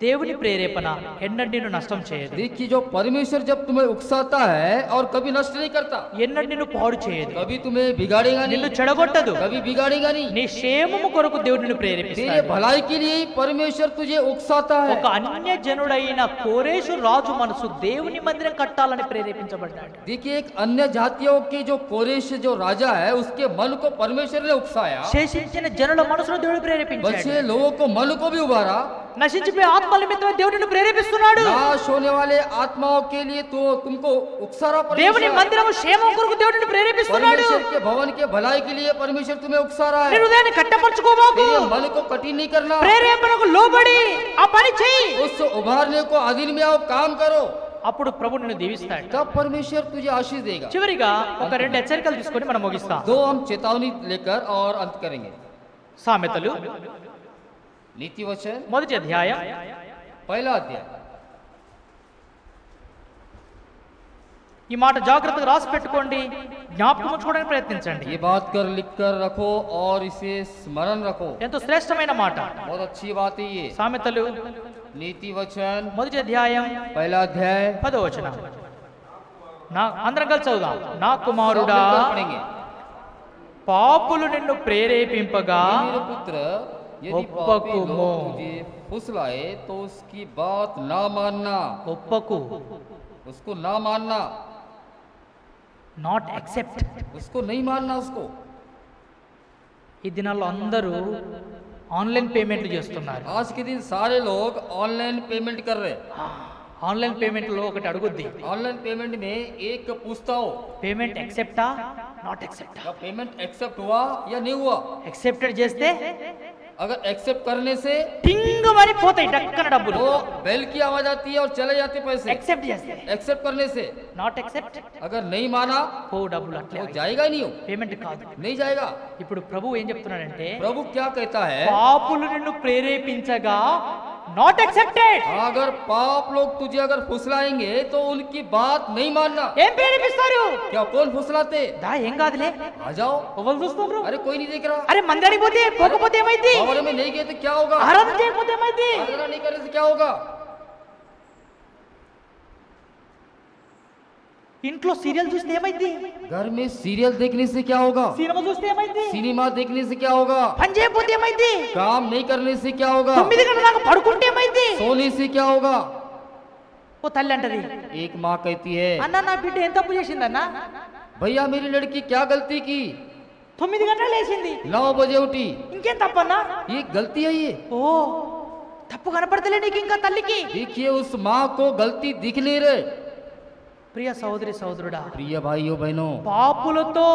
దేవుని ప్రేరేపణ ఎన్నడూ నిన్ను నష్టం చేయదు, देखिए जो परमेश्वर जब तुम्हें उकसाता है और कभी नष्ट नहीं करता, ఎన్నడూ నిన్ను పాడు చేయదు, कभी तुम्हें बिगाड़ेगा నిన్ను नहीं, చెడగొట్టదు. कभी बिगाड़ेगा नहीं। నీ క్షేమము కొరకు దేవుడు నిన్ను तेरे ప్రేరేపిస్తాడు. भलाई के लिए ही परमेश्वर तुझे उकसाता है। ఒక అన్య జనుడైన కోరేషు రాజు మనసు దేవుని మందిరం కట్టాలని ప్రేరేపించబడ్డాడు. देखिए एक अन्य जातियों के जो कोरेश जो राजा है उसके मन को परमेश्वर ने उकसाया, శేషించిన జనుల మనసును దేవుడు ప్రేరేపించాడు. बचे लोगों को मन को भी उभारा। నశించిపోయే ఆత్మల నిమిత్తమై దేవుడు నిన్ను ప్రేరేపిస్తున్నాడు. नाश होने वाले आत्माओं के लिए तो तुमको उकसारा దేవుని परमेश्वर। మందిరము క్షేమం కొరకు దేవుడు నిన్ను ప్రేరేపిస్తున్నాడు. परमेश्वर के भवन के भलाई के लिए परमेश्वर तुम्हें उकसा रहा నీ है। హృదయాన్ని కట్టపరచుకోబాకు, तेरे मन को कठिन नहीं करना, ప్రేరేపణకు లోబడి ఆ పని చెయ్యి. उस उभारने को अधीन में आओ, काम करो, అప్పుడు ప్రభు నిన్ను దీవిస్తాడు. तब परमेश्वर तुझे आशीष देगा। చివరిగా ఒక 2 హెచ్చరికలు తీసుకొని మనం ముగిస్తాం. 2 हम चेतावनी लेकर और अंत करेंगे। సామెతలు नीति वचन మొదటి అధ్యాయం 1 अध्याय। ఈ మాట జాగ్రత్తగా రాసి పెట్టుకోండి, జ్ఞాపకం ఉంచుకోవడానికి ప్రయత్నించండి. ये बात कर लिख कर रखो और इसे स्मरण रखो। ఎంతో శ్రేష్టమైన మాట. बहुत अच्छी बात है ये। సామెతలు नीति वचन మొదటి అధ్యాయం 1 अध्याय 10వ వచనం. అందరం కలిసి చదువుదాం. నా కుమారుడా, सब मिलकर पढ़ेंगे। పాపులు నిన్ను ప్రేరేపింపగా मेरे पुत्र यदि पापी ఒప్పకుము. लोग तुझे फुसलाए तो उसकी बात ना मानना, ఒప్పకు, उसको ना मानना, నాట్ యాక్సెప్ట్. उसको नहीं मानना उसको। ఈ దినాల్లో అందరూ ఆన్లైన్ పేమెంట్లు చేస్తున్నారు. आज के दिन सारे लोग ऑनलाइन पेमेंट कर रहे हैं। ఆన్లైన్ పేమెంట్ లో ఒకటి అడుగుద్ది, ऑनलाइन पेमेंट में एक पूछता हो పేమెంట్ ఎక్సెప్టా నాట్ ఎక్సెప్టా. क्या पेमेंट एक्सेप्ट हुआ या नहीं हुआ। ఎక్సెప్టెడ్ చేస్తే अगर एक्सेप्ट करने से టింగ్ మరి పోతాయి డక్కన డబ్బులు. वो बेल की आवाज आती है और चले जाते पैसे। ఎక్సెప్ట్ చేస్తే एक्सेप्ट करने से నాట్ ఎక్సెప్ట్ अगर नहीं माना పో డబ్బులు అట్లే वो जाएगा ही नहीं, हो పేమెంట్ కాదు. नहीं जाएगा। ఇప్పుడు ప్రభు ఏం చెప్తున్నాడంటే प्रभु क्या कहता है, పాపులు నిన్ను ప్రేరేపించగా నాట్ ఎక్సెప్టెడ్. अगर पाप लोग तुझे अगर फुसलाएंगे तो उनकी बात नहीं मानना। ఏం ప్రేరేపిస్తారు? क्या कौन फुसलाते, దా ఏం కాదులే आ जाओ। ఎవరు చూస్తున్నారు? अरे कोई नहीं देख रहा। అరే మందడికి పోతే పోకపోతే ఏమైంది? पावर में नहीं गए तो क्या होगा, ఆరాధన చేయకపోతే ఏమైంది? आराधना नहीं करने से क्या होगा। ఇంట్లో సీరియల్ చూస్తే ఏమైంది? घर में सीरियल देखने से क्या होगा, సినిమా చూస్తే ఏమైంది? सिनेमा देखने से क्या होगा, పని చేయకపోతే ఏమైంది? काम नहीं करने से क्या होगा, 9 గంటల దాకా పడుకుంటే ఏమైంది? सोने से क्या होगा। ఓ తల్లి అంటది, एक माँ कहती है, అన్న నా బిడ్డ ఎంత తప్పు చేసిందన్న? भैया मेरी लड़की क्या गलती की, 9 గంటలు లేచింది, 9 बजे उठी, ఇంకేం తప్పన్నా? ये गलती है ये। ఓ తప్పు కనపడతలే నీకు ఇంకా తల్లికి? देखिए उस माँ को गलती दिख नहीं रहे। ప్రియ సహోదరి సహోదరుడా, प्रिय भाइयों बहनों, పాపులతో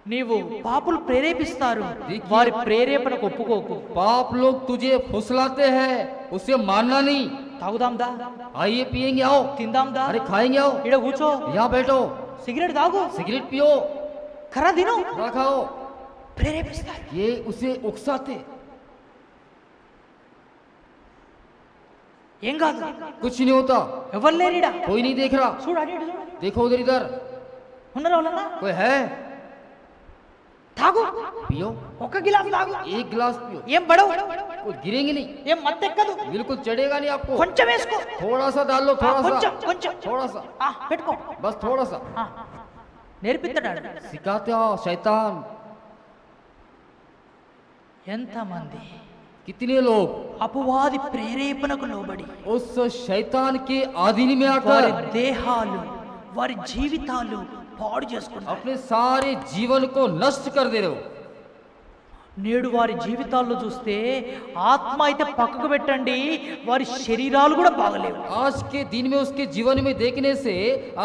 నీవు పాపులు ప్రేరేపిస్తారు, వారి ప్రేరేపణకు ఒప్పుకోకు. पाप लोग तुझे फुसलाते हैं, उसे मानना नहीं। తాగుదాం దా, आइए पिएंगे आओ, తిందాం దా, अरे खाएंगे आओ, ఇడ కూర్చో, यहाँ बैठो, సిగరెట్ తాగు, सिगरेट पियो, ఖరా తిను, ना खाओ, ప్రేరేపిస్తారు. ये उसे उकसाते। ఏం కాదు, कुछ नहीं होता, ఎవరు లేరిడా, कोई नहीं देख रहा। చూడు అటు ఇటు చూడు, देखो उधर इधर ఉన్నారా వాళ్ళన్నా? कोई है, తాగు, पियो, ఒక గిలాస్ తాగు, एक गिलास पियो, ఏం పడవు, कोई गिरेंगे नहीं, ఏం మత్తెక్కదు, बिल्कुल चढ़ेगा नहीं आपको। కొంచెం వేసుకో, थोड़ा सा डाल लो, ఆ, थोड़ा కొంచెం सा, కొంచెం थोड़ा सा, ఆ, పెట్టుకో, बस थोड़ा सा। ఆ, నేర్పిస్తాడు. सिखाते हो शैतान। ఎంతమంది कितने लोग అపవాది ప్రేరేపణకు లోబడి उस शैतान के आधीन में వారి आकर దేహాలు వారి జీవితాలు పాడు చేసుకుంటారు. अपने सारे जीवन को नष्ट कर दे रहे हो। నేడు వారి జీవితాల్లో చూస్తే ఆత్మ అయితే పక్కకు పెట్టండి, వారి శరీరాలు కూడా బాగలేవు. आज के दिन में उसके जीवन में देखने से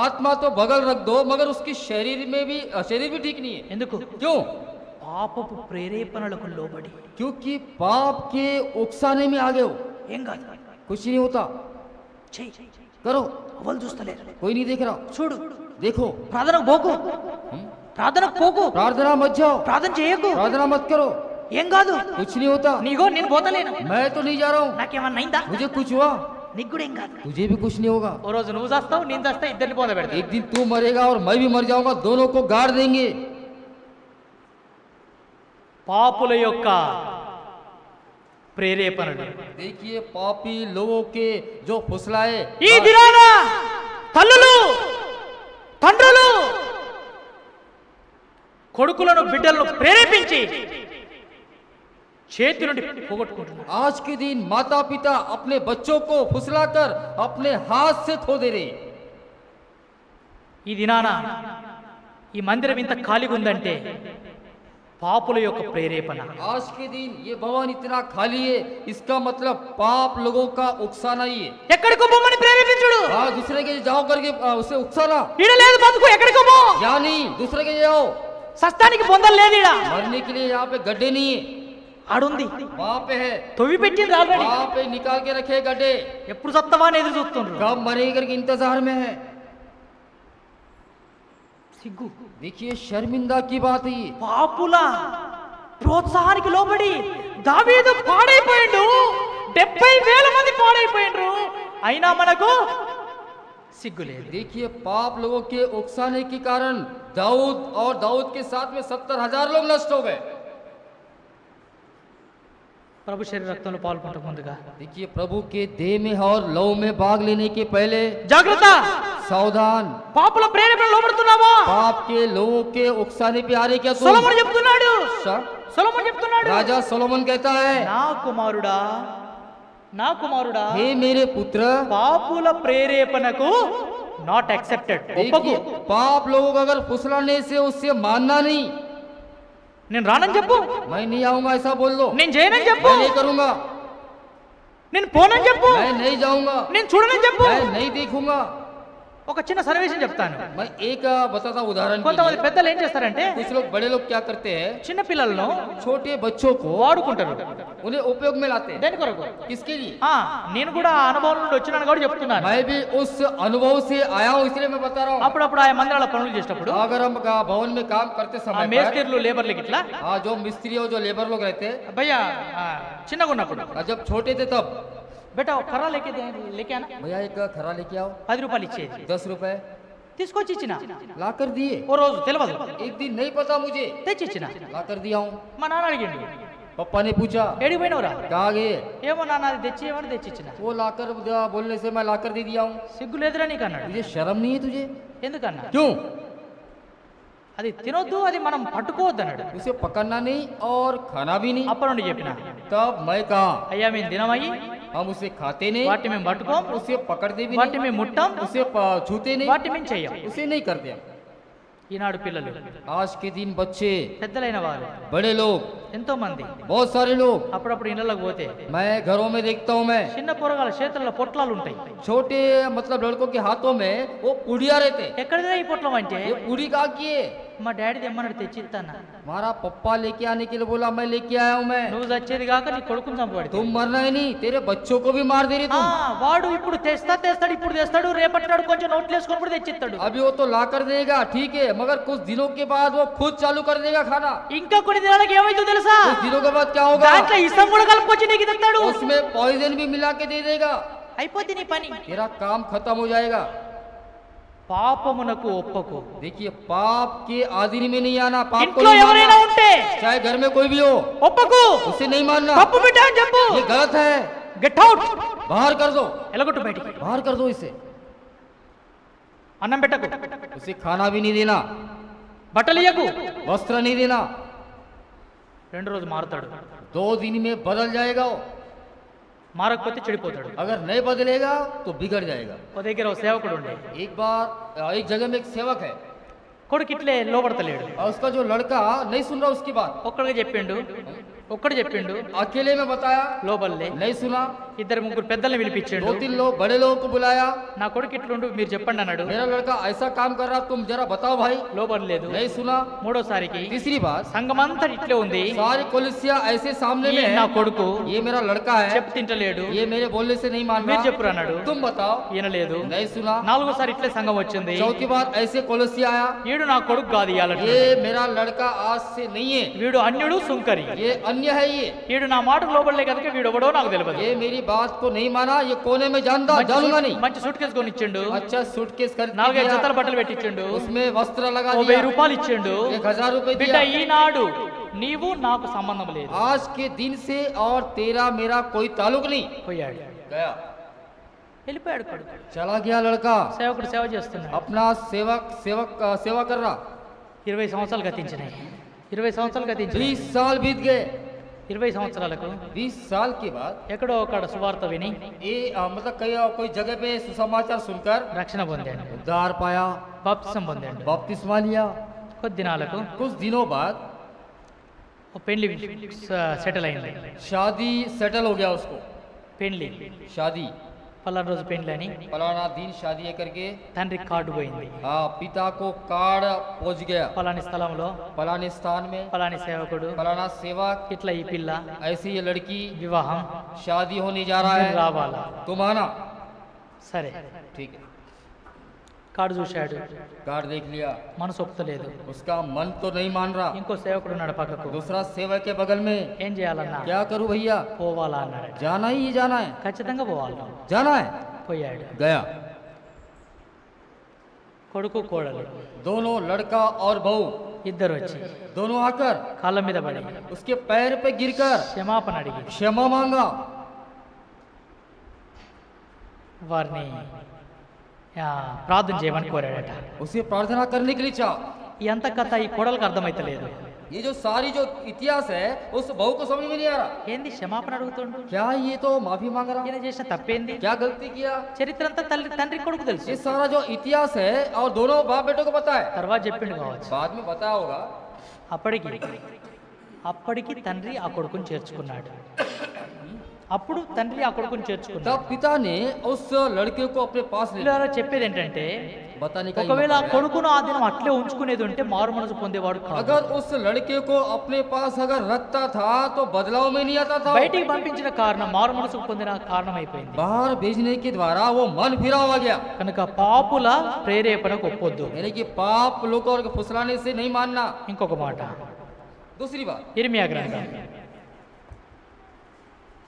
आत्मा तो बगल रख दो, मगर उसकी शरीर में भी शरीर भी ठीक नहीं है। ఎందుకు? क्यों? పాపపు ప్రేరేపణలకు లోబడి. क्योंकि पाप के उकसाने में आ गए हो। ఏం కాదు, कुछ नहीं होता, చెయ్యి, करो, ఎవరు చూస్తలేరు, कोई नहीं देख रहा। చూడు, देखो, ప్రార్థనకు పోకు, ప్రార్థనకు పోకు, प्रार्थना मत जाओ, ప్రార్థన చేయకు, प्रार्थना मत करो, ఏం కాదు, कुछ नहीं होता। నీగో నేను పోతలేను, मैं तो नहीं जा रहा हूँ, నాకేమన్నా అయిందా, मुझे कुछ हुआ, నీకు కూడా ఏం కాదు. तुझे भी कुछ नहीं होगा। ఓ రోజు నువ్వు చేస్తావు, నేను చేస్తా, ఇద్దరిని పోత పెడతా. एक दिन तू मरेगा और मैं भी मर जाऊंगा, दोनों को गाड़ देंगे। పాపుల యొక్క ప్రేరేపణలు. देखिए पापी लोगों के जो फुसलाए, ఈ దినాన తల్లులు తండ్రులు కొడుకులను బిడ్డలను ప్రేరేపించి చేతి నుండి పోగొట్టుకుంటున్నారు. आज के दिन माता पिता अपने बच्चों को फुसलाकर अपने हाथ से खो दे रहे। ఈ దినాన ఈ మందిరం ఇంత ఖాళీగా ఉందంటే పాపుల యొక్క ప్రేరేపణ. आज के दिन ये भवन इतना खाली है, इसका मतलब पाप लोगों का उकसाना ही है। ఎక్కడికో పోమని ప్రేరేపించుడు, हाँ, दूसरे के जाओ करके उसे उकसाना, ఈడ లేదు బతుకు, ఎక్కడికో పో, या नहीं दूसरे के जाओ। సస్తానికి పొందలు లేదు, ఈడ मरने के लिए यहाँ पे गड्ढे नहीं है, ఆడుంది, वहाँ पे है, తొవ్వి పెట్టింది ఆల్రెడీ. वहाँ पे निकाल के रखे गड्ढे, ఎప్పుడు సత్తవా అని ఎదురు చూస్తుండ్రు. कब मरेगा करके इंतजार में है। సిగ్గు. देखिए शर्मिंदा की बात है ये। పాపుల ప్రోత్సాహానికి లోబడి దావీదు పాడైపోయిండు, 70,000 మంది పాడైపోయిండ్రు, అయినా మనకు సిగ్గు లేదు. देखिए पाप लोगों के उकसाने के कारण दाऊद और दाऊद के साथ में 70,000 लोग नष्ट हो गए। ప్రభు శరీర రక్తంలో పాల్గొనక ముందుగా देखिए प्रभु के देह में और लौ में भाग लेने के पहले జాగ్రత్త. सावधान। పాపుల ప్రేరేపణ లోబడుతున్నావా? पाप के लोगों के उकसाने पे आ रहे क्या तुम? సొలొమోను చెప్తున్నాడు, सा- సొలొమోను చెప్తున్నాడు, राजा सोलोमन कहता है, నా కుమారుడా, నా కుమారుడా, हे मेरे पुत्र, పాపుల ప్రేరేపణకు నాట్ యాక్సెప్టెడ్. देखिए पाप लोगों को अगर फुसलाने से उससे मानना नहीं, నేను రానని చెప్పు, मैं नहीं आऊंगा ऐसा बोल दो, నేను చేయనని చెప్పు, मैं नहीं करूंगा। నేను పోనని చెప్పు, मैं नहीं जाऊंगा, నేను చూడనని చెప్పు. मैं नहीं देखूंगा. ఒక చిన్న సన్నివేశం చెప్తాను. मैं एक बताता हूं उदाहरण के కొంతమంది लिए. పెద్దలు ఏం చేస్తారంటే कुछ लोग बड़े लोग क्या करते हैं, చిన్న పిల్లలను छोटे बच्चों को వాడుకుంటారు. उन्हें उपयोग में लाते हैं. దేని కొరకు? किसके लिए? నేను కూడా ఆ అనుభవం నుండి వచ్చినాను కాబట్టి చెప్తున్నాను. मैं भी उस अनुभव से आया हूं, इसलिए मैं बता रहा हूं. అప్పుడప్పుడు ఆ మందిరాల పనులు చేసేటప్పుడు अगर हम भवन में काम करते ఆ समय पर, మేస్త్రీలు లేబర్లకి ఇట్లా जो मिस्त्री और जो लेबर लोग रहते हैं, భయ్యా చిన్నగా ఉన్నప్పుడు जब छोटे थे तब, బేటా ఒక కర్ర లేకే ఆనా भैया एक खरा लेके आओ, 10 రూపాయలు ఇచ్చేది. 10 रुपए తీసుకొచ్చి ఇచ్చిన. ला कर दिए. ఓ రోజు తెలియదు, एक दिन नहीं पता मुझे, తెచ్చి ఇచ్చిన. ला कर दिया हूँ. మా నాన్న అడిగిండు, पापा ने पूछा ఏడికి పోయినవురా? कहाँ गए? ఏమో నాన్న అది తెచ్చి ఏమని తెచ్చి ఇచ్చిన. वो लाकर बोलने से मैं लाकर दे दिया हूँ. సిగ్గు లేదురా నీకు అన్నాడు. तुझे शर्म नहीं है तुझे? ఎందుకన్నా? क्यों? అది తినొద్దు, అది మనం పట్టుకోవద్దు అన్నాడు. उसे पकड़ना नहीं और खाना भी नहीं. అప్పటి నుండి చెప్పిన, तब मैं कहा అయ్యా మేము తినమయ్యి, हम उसे खाते नहीं, వాటిని మేము పట్టుకోం, उसे पकड़ते भी వాటిని नहीं, మేము ముట్టాం, उसे छूते नहीं, వాటిని మేము చెయ్యం. उसे नहीं करते हम. ఈనాడు పిల్లలు, आज के दिन बच्चे, పెద్దలైన వారు बड़े लोग, ఎంతో మంది बहुत सारे लोग, అప్పుడప్పుడు ఇళ్ళలోకి పోతే मैं घरों में देखता हूँ, मैं చిన్న పొరగాల చేతుల్లో పొట్లాలు ఉంటాయి. छोटे मतलब लड़कों के हाथों में वो पुड़िया रहते. ఎక్కడిదా ఈ పొట్లం అంటే, ये पूड़ी कहाँ की है? మా డాడీ తెమ్మన్నాడు తెచ్చిస్తానా. हमारा पप्पा लेके आने के लिए बोला, मैं लेके आया हूँ. मैं, నువ్వు చచ్చేది కాక నీ కొడుకుని చంపబడి. तुम मरना ही नहीं, तेरे बच्चों को भी मार दे रही तुम. వాడు ఇప్పుడు తెస్తాడు, ఇప్పుడు తెస్తాడు, రేపట్టాడు కొంచెం నోట్లు వేసుకొని కూడా తెచ్చిస్తాడు. अभी वो तो ला कर देगा, ठीक है, मगर कुछ दिनों के बाद वो खुद चालू कर देगा खाना. ఇంకా కొన్ని దినాలకి ఏమైందో తెలుసా? कुछ दिनों के बाद क्या होगा, దాంట్లో ఇసం కూడా కలుపుకొచ్చి నీకు తెస్తాడు. उसमें पॉइजन भी मिला के दे देगा. అయిపోద్ది నీ పని. तेरा काम खत्म हो जाएगा. పాపమునకు ఒప్పకు. देखिए, पाप के आधीन में नहीं आना. पाप को ఇంట్లో नहीं ఎవరైనా मानना, ఉంటే चाहे घर में कोई भी हो, ఒప్పకు. उसे नहीं मानना. తప్పు బిడ్డ అని చెప్పు. ये गलत है, గెట్ అవుట్. बाहर कर दो, ఎలగొట్టు బయటికి. बाहर कर दो इसे. అన్నం పెట్టకు, उसे खाना भी नहीं देना, బట్టలు ఇయ్యకు. वस्त्र नहीं देना. 2 రోజు మారుతాడు, 2 दिन में बदल जाएगा वो. మారకపోతే చెడిపోతాడు. अगर नहीं बदलेगा तो बिगड़ जाएगा. ఓ దగ్గర ఓ సేవకుడు ఉండే, एक बार एक जगह में एक सेवक है, కొడుకు ఇట్లే లోపడతలేడు. और उसका जो लड़का नहीं सुन रहा उसकी बात. ఒక్కడిగా చెప్పిండు, अकेले में बताया, లోపలే नहीं सुना. 2-3 పెద్దల్ని పిలిపించాడు. 2-3 लोग बड़े लोगों को बुलाया. నా కొడుకు ఇట్లుండు మీరు చెప్పండి అన్నాడు. मेरा लड़का ऐसा काम कर रहा, तुम जरा बताओ भाई. లోపల లేదు. नहीं सुना. మూడోసారికి तीसरी बात, సంఘమంతా ఇట్లే ఉంది. सारी कलिसिया ऐसे सामने में నా है, కొడుకు ये मेरा लड़का है, చెప్పు తింటలేడు, ये मेरे बोलने से नहीं मान మీరు रहा, చెప్పురు అన్నాడు. तुम बताओ. వినలేదు. नहीं सुना. 4సారి ఇట్లే సంఘం వచ్చింది. चौथी बार ऐसे कलिसिया आया, వీడు నా కొడుకు కాదు ఇయాలంట. ये मेरा लड़का आज से नहीं है, వీడు అన్యుడు సుంకరి. ये अन्य है. ये వీడు నా మాట లోపలే కనుక వీడు ఎవడో నాకు తెలియదు. ये मेरी बात को नहीं माना, ये कोने में जानूंगा नहीं. మంచి సూట్ కేసు కొనిచ్చిండు, अच्छा सूटकेस कर 4-5 జతల బట్టలు పెట్టించిండు, उसमें वस्त्र लगा ఓ 1000 दिया, రూపాయలు ఇచ్చిండు. 1000 रुपए బిడ్డ दिया. ఈనాడు నీవు నాకు సంబంధం లేదు. आज के दिन से और तेरा मेरा कोई ताल्लुक नहीं. పోయాడు, गया, వెళ్ళిపోయాడు కొడుకు. चला गया लड़का, సేవకుడు సేవ చేస్తున్నాడు. अपना सेवा कर रहा. 20 సంవత్సరాలు గతించినాయి. 20 సంవత్సరాలు గతించినాయి. 20 साल बीत गए. 20 సంవత్సరాలకు 20 साल के बाद ఎక్కడో ఒక సువార్త విని ये मतलब कोई जगह पे सुसमाचार सुनकर రక్షణ పొందాడు, उद्धार पाया, బాప్తిసం పొందాడు. बपतिस्मा लिया. కొద్ది దినాలకు कुछ दिनों बाद ఓ పెళ్లి సెటిల్ అయింది. शादी सेटल हो गया उसको. పెళ్లి शादी పలానా రోజు పెళ్లి అని फलाना दिन शादी है करके తండ్రి కార్డు పోయింది. पिता को कार्ड पहुंच गया, పలాని స్థలంలో फलाने स्थान में పలాని సేవకుడు फलाना सेवक, ఇట్లా ఈ పిల్ల ऐसी ये लड़की వివాహం शादी होने जा रहा है, రావాలా. तुम आना. సరే, ठीक है. కార్డు చూశాడు, कार्ड देख लिया, మనసు ఒప్పుతలేదు. उसका मन तो नहीं मान रहा. ఇంకో సేవకుడు ఉన్నాడు పక్కకు. दूसरा सेवक के बगल में, ఏం చేయాలన్నా, क्या करूं भैया, పోవాలా అన్నాడు. जाना ही जाना है, ఖచ్చితంగా పోవాలి. जाना है. పోయాడు. गया. కొడుకు కోడలు दोनों लड़का और बहू ఇద్దరు వచ్చి दोनों आकर కాళ్ళ మీద పడి उसके पैर पे गिरकर క్షమాపణ అడిగి क्षमा मांगा. వారిని ప్రార్థన చేయమని కోరాడట. उसे प्रार्थना करने के लिए चाह. ఈ అంత కథ ఈ కోడలకు అర్థమైతలేదు. ये जो सारी जो इतिहास है उस बहू को समझ में नहीं आ रहा. ఏంది క్షమాపణ అడుగుతుండు? क्या ये तो माफी मांग रहा, ఈయన చేసిన తప్పేంది? क्या गलती किया. చరిత్ర అంతా తండ్రి కొడుకు తెలుసు. ये सारा जो इतिहास है और दोनों बाप बेटों को पता है. తర్వాత చెప్పిండు కావచ్చు. बाद में बताया होगा. అప్పటికి తండ్రి ఆ కొడుకుని చేర్చుకున్నాడు. అప్పుడు తండ్రి ఆ కొడుకుని చేర్చుకున్నాడు. तब पिता ने उस लड़के को अपने पास ले लिया। పిల్లలు చెప్పేది ఏంటంటే बताने का ये ఒకవేళ ఆ मतलब है, కొడుకును ఆ దినం అట్లే ఉంచుకునేది ఉంటే మారు మనసు పొందేవాడు కాదు. अगर उस लड़के को अपने पास अगर रखता था तो बदलाव में नहीं आता था, బయటికి పంపించిన కారణం మారు మనసు పొందిన కారణం అయిపోయింది. बाहर भेजने के द्वारा वो मन फिरा हुआ गया। కనుక పాపుల ప్రేరేపణకు ఒప్పొద్దు. यानी कि पाप लोगों को फुसलाने से नहीं मानना। ఇంకొక మాట दूसरी बात, ఇర్మియా గ్రంథం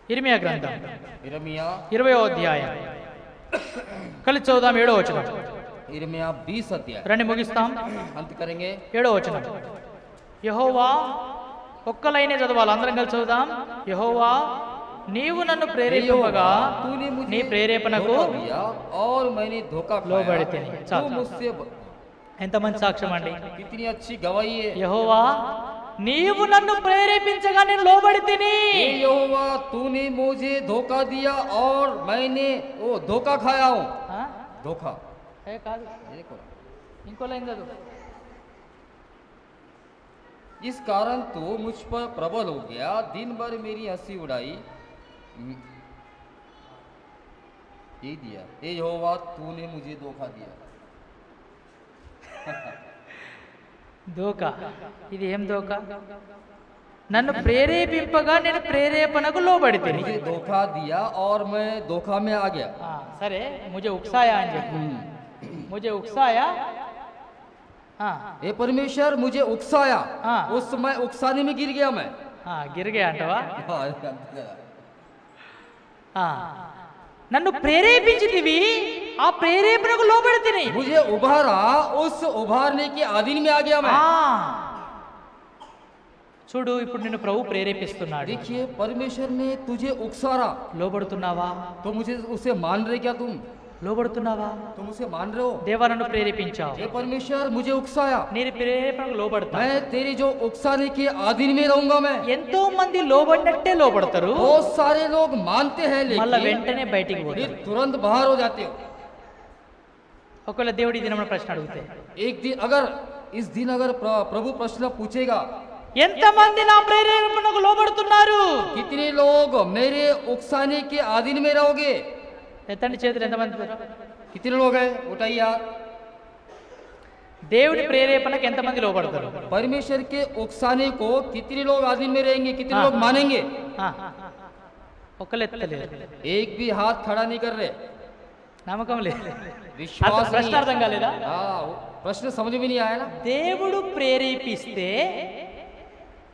ఇర్మియా గ్రంథం यिर्मयाह 20వ అధ్యాయం కలిసి చదువుదాం 7వ వచనం. यिर्मयाह 20 अध्याय రండి ముగిస్తాం. अंत करेंगे। 7వ వచనం. యెహోవా ఒక్క లైనే చదవాలి, అందరం కలిసి చదువుదాం. యెహోవా నీవు నన్ను ప్రేరేపింపగా तूने मुझे నీ ప్రేరేపణకు धोखा दिया और मैंने धोखा लोबड़ी खाया। थी। तू मुझसे ఎంత మంచి సాక్ష్యం అండి. कितनी अच्छी गवाही है। యెహోవా నీవు నన్ను ప్రేరేపించగా నేను లోబడి తిని. हे यहोवा तूने मुझे धोखा दिया और मैंने वो धोखा खाया हूँ। ఆ? धोखा ఏ కాదు, देखो, ఇంకో లైన్ చదువు. इस कारण तू मुझ पर प्रबल हो गया, दिन भर मेरी हंसी उड़ाई। ये दिया, हे यहोवा तूने मुझे धोखा दिया। దోక ఇది ఏం దోక? నన్ను ప్రేరేపింపగా నేను ప్రేరేపణకు లోబడి తిని. मुझे धोखा दिया और मैं धोखा में आ गया। సరే ముझे ఉక్సాయా అని చెప్పు. मुझे उकसाया. हाँ ये परमेश्वर मुझे उकसाया। हाँ। उस समय उकसाने में गिर गया मैं। हाँ गिर गया అంటవా? నన్ను ప్రేరేపించితివి, ఆ ప్రేరేపణకు లోబడి తిని. मुझे उभारा, उस उभारने के अधीन में आ गया मैं। చూడు ఇప్పుడు నిన్ను ప్రభు ప్రేరేపిస్తున్నాడు. देखिए परमेश्वर ने तुझे उकसारा, లోబడుతున్నావా? तो मुझे उसे मान रहे क्या तुम? లోబడుతున్నావా? तुम उसे मान रहे हो? దేవా నన్ను ప్రేరేపించావు, ये परमेश्वर मुझे उकसाया, నేను ప్రేరేపణకు లోబడతా. मैं तेरी जो उकसाने के अधीन में रहूंगा मैं। ఎంతో మంది లోబడినట్టే లోబడతారు, बहुत सारे लोग मानते हैं మళ్ళా लेकिन వెంటనే బయటికి फिर పోతారు. तुरंत बाहर हो जाते हो। ఒకవేళ దేవుడి దినమున ప్రశ్న అడిగితే, एक दिन अगर इस दिन अगर प्रभु प्रश्न पूछेगा, ఎంతమంది నా ప్రేరేపణకు లోబడుతున్నారు? कितने लोग मेरे उकसाने के अधीन में रहोगे? ఎత్తండి చేతులు, ఎంతమంది? कितने लोग हैं? उठाइए हाथ। దేవుడి ప్రేరేపణకు ఎంతమంది లోబడతారు? परमेश्वर के उकसाने को कितने लोग अधीन में रहेंगे, कितने लोग मानेंगे? ఒకళ్ళు ఎత్తలేరు, एक भी हाथ खड़ा नहीं कर रहे। నమ్మకం లేదు. विश्वास ప్రశ్న नहीं। అర్థం కాలేదా? हाँ, प्रश्न समझ में नहीं आया ना। దేవుడు ప్రేరేపిస్తే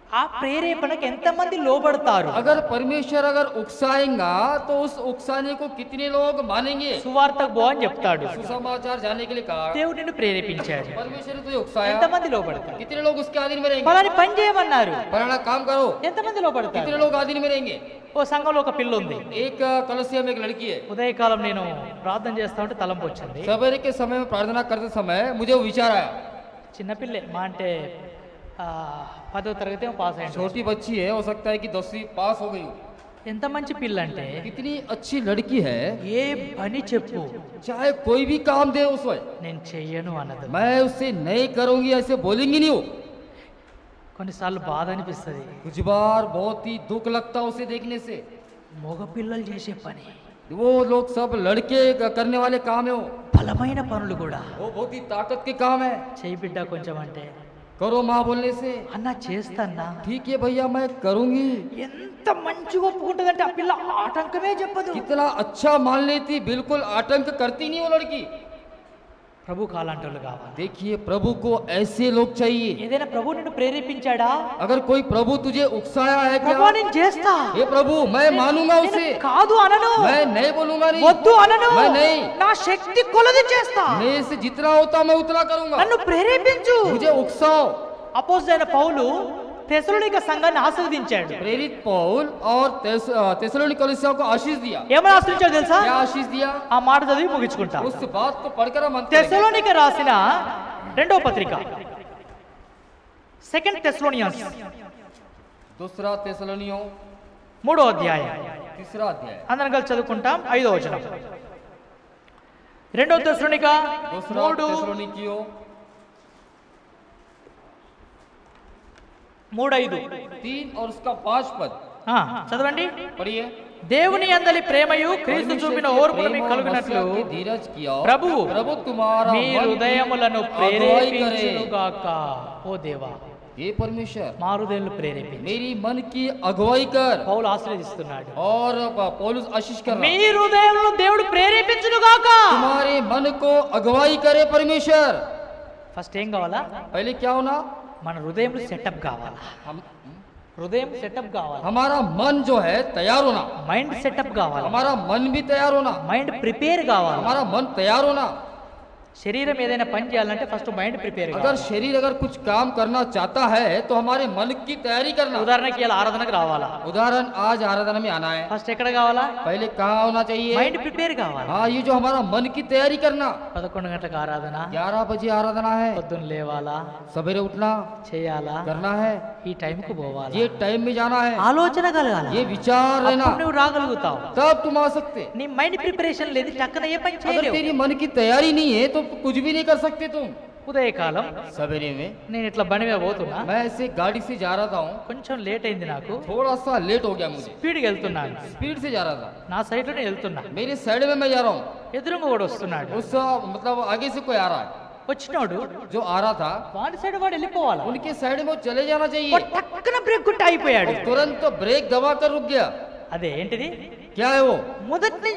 ఆ ప్రేరేపణకు ఎంతమంది లోబడతారు? अगर परमेश्वर अगर उकसाएगा तो उस उकसाने को कितने लोग मानेंगे? సువార్తకు పో అని చెప్తాడు. सुसमाचार जाने के लिए कहा, దేవుడు నిన్ను ప్రేరేపించాడు, परमेश्वर ने तुझे उकसाया, ఎంతమంది లోబడతారు? कितने लोग उसके अधीन में रहेंगे? పలాని పని చేయమన్నారు, फलाना काम करो, ఎంతమంది లోబడతారు? कितने लोग अधीन में रहेंगे? ఓ సంఘంలో ఒక పిల్ల ఉంది. एक कलसिया में एक लड़की है। ఉదయకాలం నేను ప్రార్థన చేస్తా ఉంటే తలంపు వచ్చింది. सवेरे के समय में प्रार्थना करते समय मुझे वो विचार आया। చిన్నపిల్లే, మా అంటే 10వ తరగతి ఏమో పాస్ అయ్యింది. छोटी बच्ची है, हो सकता है कि 10वीं पास हो गई हो। ఎంత మంచి పిల్ల అంటే कितनी अच्छी लड़की है, ఏ పని చెప్పు चाहे कोई भी काम दे उसको నేను చెయ్యను అన్నది. मैं उससे नहीं करूंगी ऐसे बोलेंगी नहीं हो। కొన్నిసార్లు బాధ అనిపిస్తుంది, कुछ बार बहुत ही दुख लगता है उसे देखने से। మగ పిల్లలు చేసే పని, वो लोग सब लड़के करने वाले काम है, वो బలమైన పనులు కూడా बहुत ही ताकत के काम है। చెయ్యి బిడ్డ కొంచెం అంటే, करो माँ बोलने से అన్నా చేస్తాన్నా, ठीक है भैया मैं करूंगी। ఎంత మంచిగా ఒప్పుకుంటుందంటే ఆ పిల్ల ఆటంకమే చెప్పదు. कितना अच्छा मान लेती, बिल्कुल आतंक करती नहीं वो लड़की। ప్రభు కాలాంటోళ్ళు కావాలి. देखिए प्रभु को ऐसे लोग चाहिए। ఏదైనా ప్రభు నిన్ను ప్రేరేపించాడా? अगर कोई प्रभु तुझे उकसाया है ప్రభు क्या? నేను చేస్తా, ये प्रभु मैं मानूंगा उसे, నేను కాదు అనను, मैं नहीं बोलूंगा नहीं, వద్దు అనను, मैं नहीं, నా శక్తి కొలది చేస్తా, मेरे से जितना होता मैं उतना करूंगा। నన్ను ప్రేరేపించు. मुझे उकसाओ। అపోస్తలుడైన పౌలు తెస్సలోనిక సంఘాన్ని ఆశీర్వదించాడు. प्रेरित पौल और थेसलोनिक कलीसिया को आशीष दिया। ఏమని ఆశీర్వదించాడు తెలుసా? क्या आशीष दिया? ఆ మాట చదివి ముగించుకుంటా. उस बात को पढ़कर हम अंत करेंगे। తెస్సలోనిక రాసిన 2వ పత్రిక, సెకండ్ తెస్సలోనియన్స్ दूसरा थेसलोनियों 3వ అధ్యాయం, तीसरा अध्याय, అందరం కలిసి చదువుకుంటాం. 5వ వచనం. 2వ తెస్సలోనిక दूसरा 3:5 थेसलोनिकियों 3:5 3 और उसका 5 पद చదవండి. पढ़िए। దేవుని యందలి ప్రేమయు క్రీస్తు परमेश्वर చూపిన के ఓర్పును प्रेम మీకు और కలుగునట్లు मसीहा के धीरज किया ప్రభువు प्रभु तुम्हारा మీ मन की హృదయములను अगुवाई करे। ప్రేరేపించునుగాక. ఓ దేవా, ये परमेश्वर మా హృదయాలను ప్రేరేపించు. मेरी मन की अगुवाई कर। పౌలు ఆశీర్వదిస్తున్నాడు. और पौलुस आशीष कर మీ रहा, హృదయములను దేవుడు ప్రేరేపించునుగాక. तुम्हारे मन को अगुवाई करे परमेश्वर। ఫస్ట్ ఏం కావాలా? पहले क्या होना, మన హృదయం సెటప్ కావాలా? हम హృదయం సెటప్ కావాలా? हमारा मन जो है तैयार होना, మైండ్ సెటప్ కావాలా? हमारा मन भी तैयार होना, మైండ్ ప్రిపేర్ కావాలా? हमारा मन तैयार होना। శరీరం ఏదైనా పని చేయాలంటే ఫస్ట్ మైండ్ ప్రిపేర్ अगर కావాలి. शरीर अगर कुछ काम करना चाहता है तो हमारे मन की तैयारी करना। ఉదాహరణకి ఇలా ఆరాధనకు రావాలా? उदाहरण आज आराधना में आना है, ఫస్ట్ ఎక్కడ కావాలా? पहले कहाँ होना चाहिए? మైండ్ ప్రిపేర్ కావాలి. हाँ, ये जो हमारा मन की तैयारी करना। 11 గంటలకు ఆరాధన, 11 बजे आराधना है, పొద్దున్న లేవాలా, सवेरे उठना చేయాలా, करना है, ఈ టైంకు పోవాలా, ये टाइम में जाना है, ఆలోచన కలగాలి. ये विचार रहना, అప్పుడు నువ్వు రాగలుగుతావు. तब तुम आ सकते। నీ మైండ్ ప్రిపరేషన్ లేదు, టక్కన ఏ పని अगर చేయలేవు. तेरी मन की तैयारी नहीं है तो कुछ भी नहीं कर सकते तुम। ఉదయకాలం सवेरे में నేను ఇట్లా బండి మీద పోతున్నా, मैं ऐसे गाड़ी से जा रहा था हूँ, కొంచెం లేట్ అయింది నాకు, थोड़ा सा लेट हो गया मुझे, స్పీడ్కి వెళ్తున్నాను, स्पीड से जा रहा था, నా సైడ్ లోనే వెళ్తున్నా, मेरे साइड में मैं जा रहा हूँ, ఎదురుగా కూడా వస్తున్నాడు, उस मतलब आगे से कोई आ रहा है, వచ్చినోడు जो आ रहा था వాడి సైడ్ వాడు వెళ్ళిపోవాలా, उनके साइड में वो चले जाना चाहिए। వాడు టక్కన బ్రేక్ కొట్టి అయిపోయాడు. और तुरंत तो ब्रेक दबा कर रुक गया। అదే ఏంటిది? क्या है वो? మొదటి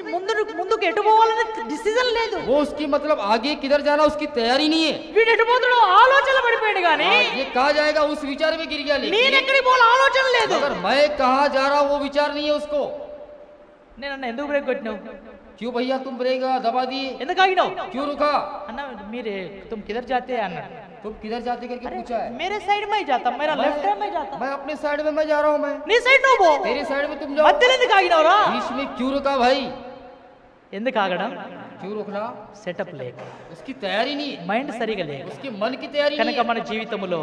ముందుకు ఎటు పోవాలని డిసిజన్ లేదు. वो उसकी मतलब आगे किधर जाना उसकी तैयारी नहीं है। వీడు ఎటు పోతాడో ఆలోచన పడిపోయాడు కానీ ये कहाँ जाएगा उस विचार में गिर गया, నేను लेकिन ఎక్కడికి పోవాలో ఆలోచన లేదు. अगर मैं कहाँ जा रहा हूँ वो विचार नहीं है उसको। నేను అన్న ఎందుకు బ్రేక్ కొట్టినావు, क्यों भैया तुम ब्रेक दबा दिए, ఎందుకు ఆగినావు क्यों रुका, అన్న, మీరే తుమ్ కిధర్ జాతే అన్నాడు. तुम किधर जाते करके अरे, पूछा है। मेरे साइड में ही जाता, मेरा लेफ्ट है, मैं जाता. मैं अपने साइड में मैं जा रहा हूँ, मैं నీ సైడ్ నువ్వు పో. तेरे साइड में तुम जाओ। మధ్యలో ఎందుకు ఆగినావురా? बीच में क्यों रुका भाई, ఎందుకు ఆగడం? क्यों रुकना, సెటప్ లేక, उसकी तैयारी नहीं है, మైండ్ సరిగా లేక. उसके मन की तैयारी नहीं కనుక है। మన జీవితంలో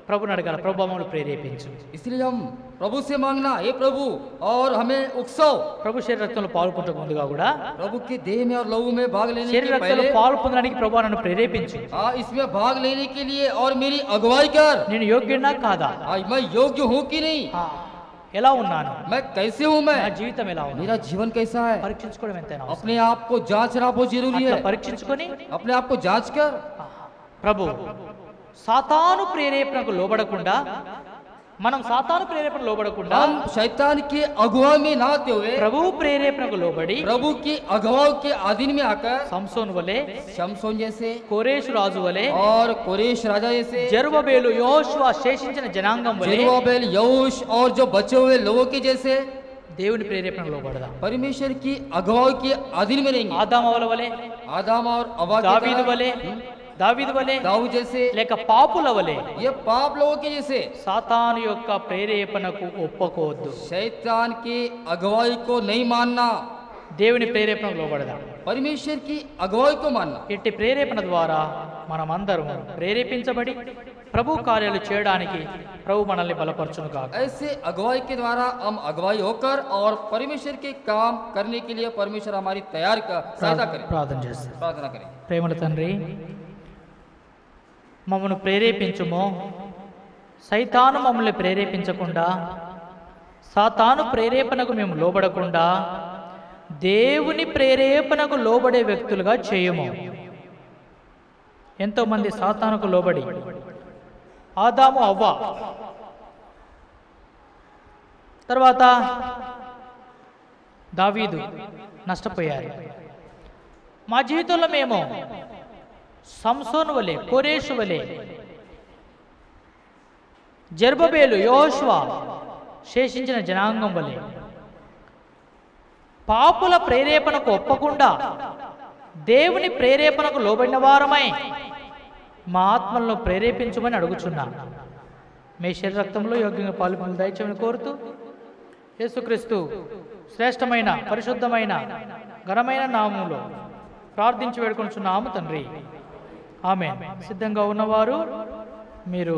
ప్రభుని అడగాల, ప్రభు మమ్మల్ని ప్రేరేపించు. इसलिए हम प्रभु से मांगना, हे प्रभु और हमें उकसाओ। ప్రభు శరీర రక్తంలో పాలు పొందక ముందుగా కూడా प्रभु के देह में और लहू में भाग लेने శరీర के రక్తంలో पहले పాలు పొందడానికి ప్రభు నన్ను ప్రేరేపించు. इसमें भाग लेने के लिए और मेरी अगुवाई कर। నేను యోగ్యుడినా కాదా, मैं योग्य हूँ कि नहीं, ఎలా ఉన్నాను, मैं कैसे हूँ, నా मैं జీవితం ఎలా ఉంది, मेरा जीवन कैसा है। పరీక్షించుకోవడం ఎంతైనా అవసరం. अपने आप को जांचना बहुत जरूरी అట్లా है। పరీక్షించుకొని अपने आप को जांच कर। ప్రభు సాతాను ప్రేరేపణకు లోబడకుండా, మనం సాతాను ప్రేరేపణ లోబడకుండా हम शैतान के अगुवा में ना आते हुए ప్రభు ప్రేరేపణకు లోబడి प्रभु की अगुवाओं के अधीन में आकर సంసోను వలె, शमसोन जैसे కోరేషు రాజు వలె, और कोरेश राजा जैसे, జెరుబ్బేలు, యెహోషువ శేషించిన జనాంగం వలె जेरुब्बाबेल, यहोश और जो बचे हुए लोगों के जैसे దేవుని ప్రేరేపణకు లోబడదాం. परमेश्वर की अगुवाओं के अधीन में रहेंगे। ఆదామవల వలె, आदम और अवा की దావీదు तरह, వలె, దావీదు వలె, दाऊद जैसे, లేక పాపుల వలె ये पाप लोगों के जैसे సాతాను యొక్క ప్రేరేపణకు ఒప్పుకోవద్దు. शैतान की अगुवाई को नहीं मानना, దేవుని ప్రేరేపణకు లోబడదాం. परमेश्वर की अगुवाई को मानना। ఇట్టి ప్రేరేపణ ద్వారా మనమందరం ప్రేరేపించబడి ప్రభు కార్యాలు చేయడానికి ప్రభు మనల్ని బలపరచును కాక. ऐसे अगुवाई के द्वारा हम अगुवाई होकर और परमेश्वर के काम करने के लिए परमेश्वर हमारी तैयार का सहायता करें। ప్రార్థన చేస్తాం. प्रार्थना करें। ప్రేమల తండ్రి, మమ్మల్ని ప్రేరేపించుము. సైతాను మమ్మల్ని ప్రేరేపించకుండా, సాతాను ప్రేరేపణకు మేము లోబడకుండా దేవుని ప్రేరేపణకు లోబడే వ్యక్తులుగా చేయము. ఎంతోమంది సాతానుకు లోబడి, ఆదాము అవ్వ, తర్వాత దావీదు నష్టపోయారు. మా జీవితంలో మేము సంసోను వలె, కోరేషు వలె, జెరుబ్బేలు, యెహోషువ శేషించిన జనాంగం వలె పాపుల ప్రేరేపణకు ఒప్పకుండా దేవుని ప్రేరేపణకు లోబడిన వారమై మా ఆత్మలను ప్రేరేపించమని అడుగుచున్నాను. మీ శరీర రక్తంలో యోగ్యంగా పాలు దయచేయమని కోరుతూ యేసుక్రీస్తు శ్రేష్టమైన, పరిశుద్ధమైన, ఘనమైన నామములో ప్రార్థించి వేడుకొనుచున్నాము తండ్రి. ఆమేన్. సిద్ధంగా ఉన్నవారు మీరు